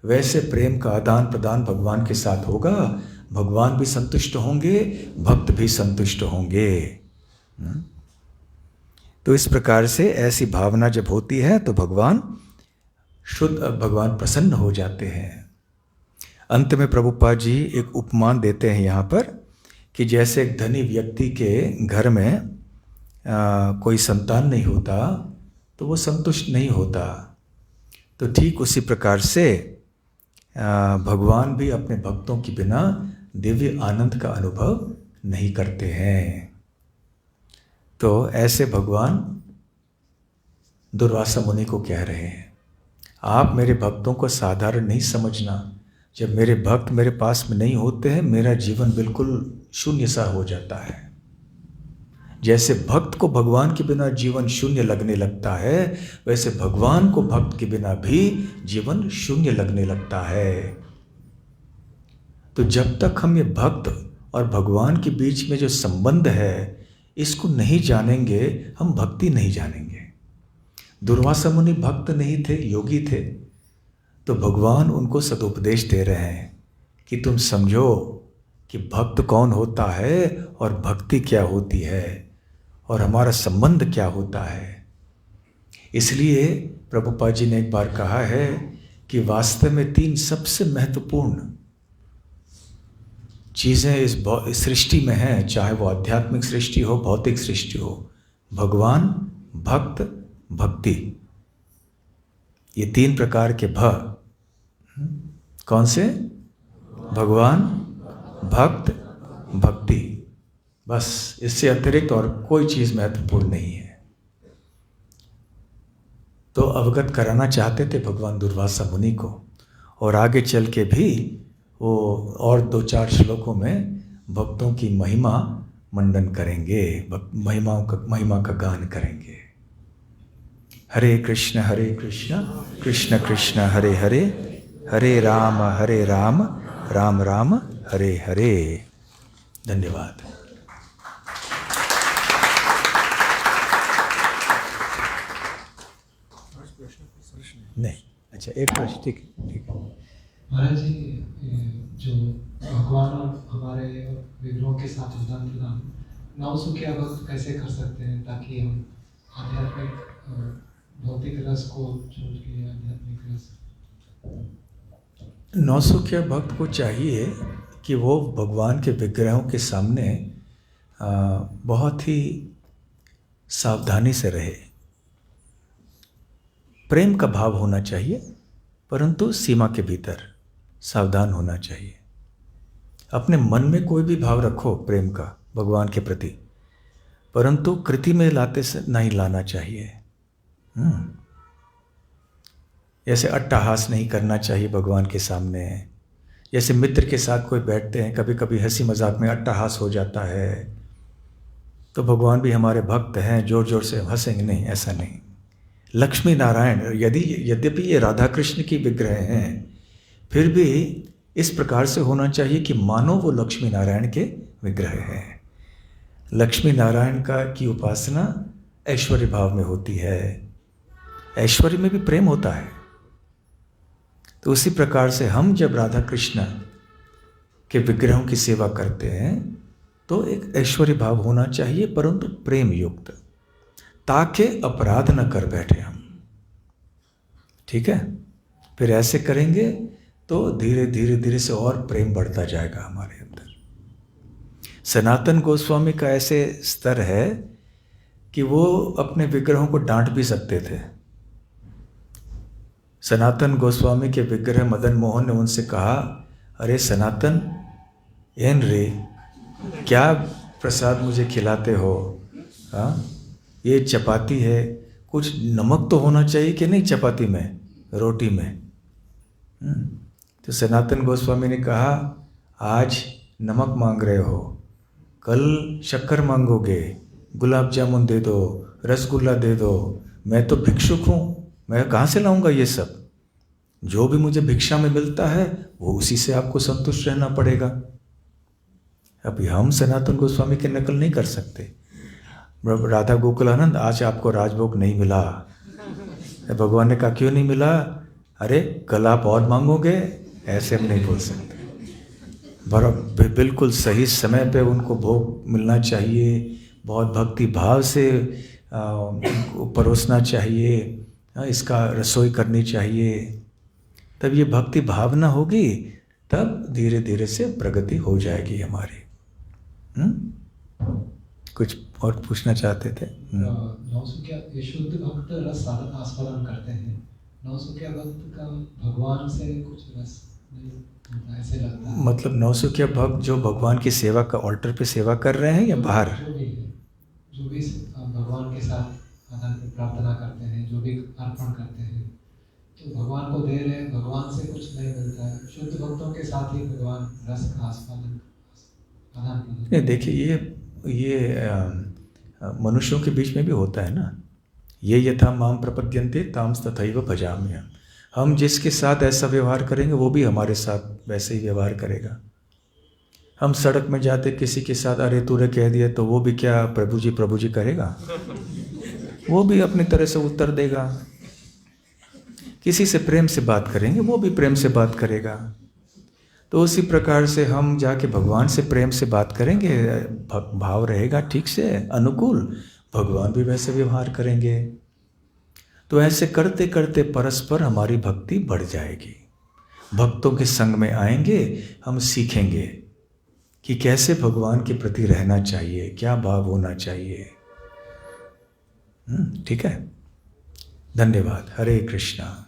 S1: वैसे प्रेम का आदान प्रदान भगवान के साथ होगा, भगवान भी संतुष्ट होंगे, भक्त भी संतुष्ट होंगे। तो इस प्रकार से ऐसी भावना जब होती है तो भगवान प्रसन्न हो जाते हैं। अंत में प्रभुपाद जी एक उपमान देते हैं यहाँ पर कि जैसे एक धनी व्यक्ति के घर में कोई संतान नहीं होता तो वो संतुष्ट नहीं होता, तो ठीक उसी प्रकार से भगवान भी अपने भक्तों के बिना दिव्य आनंद का अनुभव नहीं करते हैं। तो ऐसे भगवान दुर्वासा मुनि को कह रहे हैं, आप मेरे भक्तों को साधारण नहीं समझना, जब मेरे भक्त मेरे पास में नहीं होते हैं मेरा जीवन बिल्कुल शून्य सा हो जाता है। जैसे भक्त को भगवान के बिना जीवन शून्य लगने लगता है वैसे भगवान को भक्त के बिना भी जीवन शून्य लगने लगता है। तो जब तक हम ये भक्त और भगवान के बीच में जो संबंध है इसको नहीं जानेंगे हम भक्ति नहीं जानेंगे। दुर्वासा मुनि भक्त नहीं थे, योगी थे, तो भगवान उनको सदुपदेश दे रहे हैं कि तुम समझो कि भक्त कौन होता है और भक्ति क्या होती है और हमारा संबंध क्या होता है। इसलिए प्रभुपाद जी ने एक बार कहा है कि वास्तव में 3 सबसे महत्वपूर्ण चीज़ें इस सृष्टि में हैं, चाहे वो आध्यात्मिक सृष्टि हो भौतिक सृष्टि हो, भगवान, भक्त, भक्ति। ये 3 प्रकार के कौन से? भगवान, भक्त, भक्ति। बस इससे अतिरिक्त और कोई चीज़ महत्वपूर्ण नहीं है। तो अवगत कराना चाहते थे भगवान दुर्वासा मुनि को, और आगे चल के भी वो और 2-4 श्लोकों में भक्तों की महिमा मंडन करेंगे, महिमा का गान करेंगे। हरे कृष्ण कृष्ण कृष्ण हरे हरे, हरे राम राम राम हरे हरे। धन्यवाद। नहीं, अच्छा एक प्रश्न, ठीक है।
S3: महाराज जी, जो भगवान और हमारे विग्रहों के साथ आदान प्रदान नवसुखिया भक्त कैसे कर सकते हैं ताकि हम आध्यात्मिक भौतिक रस को छोड़ के आध्यात्मिक रस?
S1: नौसुखिया भक्त को चाहिए कि वो भगवान के विग्रहों के सामने बहुत ही सावधानी से रहे। प्रेम का भाव होना चाहिए परंतु सीमा के भीतर सावधान होना चाहिए। अपने मन में कोई भी भाव रखो प्रेम का भगवान के प्रति, परंतु कृति में लाते से नहीं लाना चाहिए। जैसे अट्टहास नहीं करना चाहिए भगवान के सामने। जैसे मित्र के साथ कोई बैठते हैं, कभी कभी हंसी मजाक में अट्टहास हो जाता है, तो भगवान भी हमारे भक्त हैं, जोर जोर से हंसेंगे नहीं, ऐसा नहीं। लक्ष्मी नारायण यद्यपि ये राधा कृष्ण की विग्रह हैं, फिर भी इस प्रकार से होना चाहिए कि मानो वो लक्ष्मी नारायण के विग्रह हैं। लक्ष्मी नारायण की उपासना ऐश्वर्य भाव में होती है। ऐश्वर्य में भी प्रेम होता है। तो उसी प्रकार से हम जब राधा कृष्ण के विग्रहों की सेवा करते हैं तो एक ऐश्वर्य भाव होना चाहिए, परंतु प्रेम युक्त, ताकि अपराध न कर बैठे हम। ठीक है, फिर ऐसे करेंगे तो धीरे धीरे धीरे से और प्रेम बढ़ता जाएगा हमारे अंदर। सनातन गोस्वामी का ऐसे स्तर है कि वो अपने विग्रहों को डांट भी सकते थे। सनातन गोस्वामी के विग्रह मदन मोहन ने उनसे कहा, अरे सनातन, एन रे, क्या प्रसाद मुझे खिलाते हो? हाँ, ये चपाती है, कुछ नमक तो होना चाहिए कि नहीं चपाती में, रोटी में। तो सनातन गोस्वामी ने कहा, आज नमक मांग रहे हो, कल शक्कर मांगोगे, गुलाब जामुन दे दो, रसगुल्ला दे दो। मैं तो भिक्षुक हूँ, मैं कहाँ से लाऊंगा ये सब? जो भी मुझे भिक्षा में मिलता है वो उसी से आपको संतुष्ट रहना पड़ेगा। अभी हम सनातन गोस्वामी की नकल नहीं कर सकते। राधा गोकुलानंद, आज आपको राजभोग नहीं मिला। भगवान ने कहा, क्यों नहीं मिला? अरे कल आप और मांगोगे, ऐसे हम नहीं बोल सकते। बिल्कुल सही समय पे उनको भोग मिलना चाहिए, बहुत भक्ति भाव से परोसना चाहिए, इसका रसोई करनी चाहिए। तब ये भक्ति भावना होगी, तब धीरे धीरे से प्रगति हो जाएगी हमारी। कुछ और पूछना चाहते थे?
S3: नौसुखिया शुद्ध भक्त रस आस्वादन करते हैं, नौसुखिया भक्त का भगवान से कुछ रस नहीं, ऐसे लगता है।
S1: मतलब नौसुखिया भक्त जो भगवान की सेवा का ऑल्टर पे सेवा कर रहे हैं या बाहर?
S3: जो भी भगवान के साथ आनंद की प्रार्थना करते हैं, जो भी अर्पण करते हैं, तो भगवान को दे रहे हैं, भगवान से कुछ नहीं मिलता है। शुद्ध भक्तों के साथ ही भगवान रस का आस्वादन आनंद।
S1: देखिए, ये मनुष्यों के बीच में भी होता है ना। ये यथा माम प्रपद्यन्ते तांस तथैव भजाम्यहम्। हम जिसके साथ ऐसा व्यवहार करेंगे वो भी हमारे साथ वैसे ही व्यवहार करेगा। हम सड़क में जाते किसी के साथ अरे तूने कह दिया, तो वो भी क्या प्रभु जी करेगा? वो भी अपनी तरह से उत्तर देगा। किसी से प्रेम से बात करेंगे, वो भी प्रेम से बात करेगा। तो उसी प्रकार से हम जाके भगवान से प्रेम से बात करेंगे, भाव रहेगा ठीक से अनुकूल, भगवान भी वैसे व्यवहार करेंगे। तो ऐसे करते करते परस्पर हमारी भक्ति बढ़ जाएगी। भक्तों के संग में आएंगे, हम सीखेंगे कि कैसे भगवान के प्रति रहना चाहिए, क्या भाव होना चाहिए। ठीक है, धन्यवाद। हरे कृष्णा।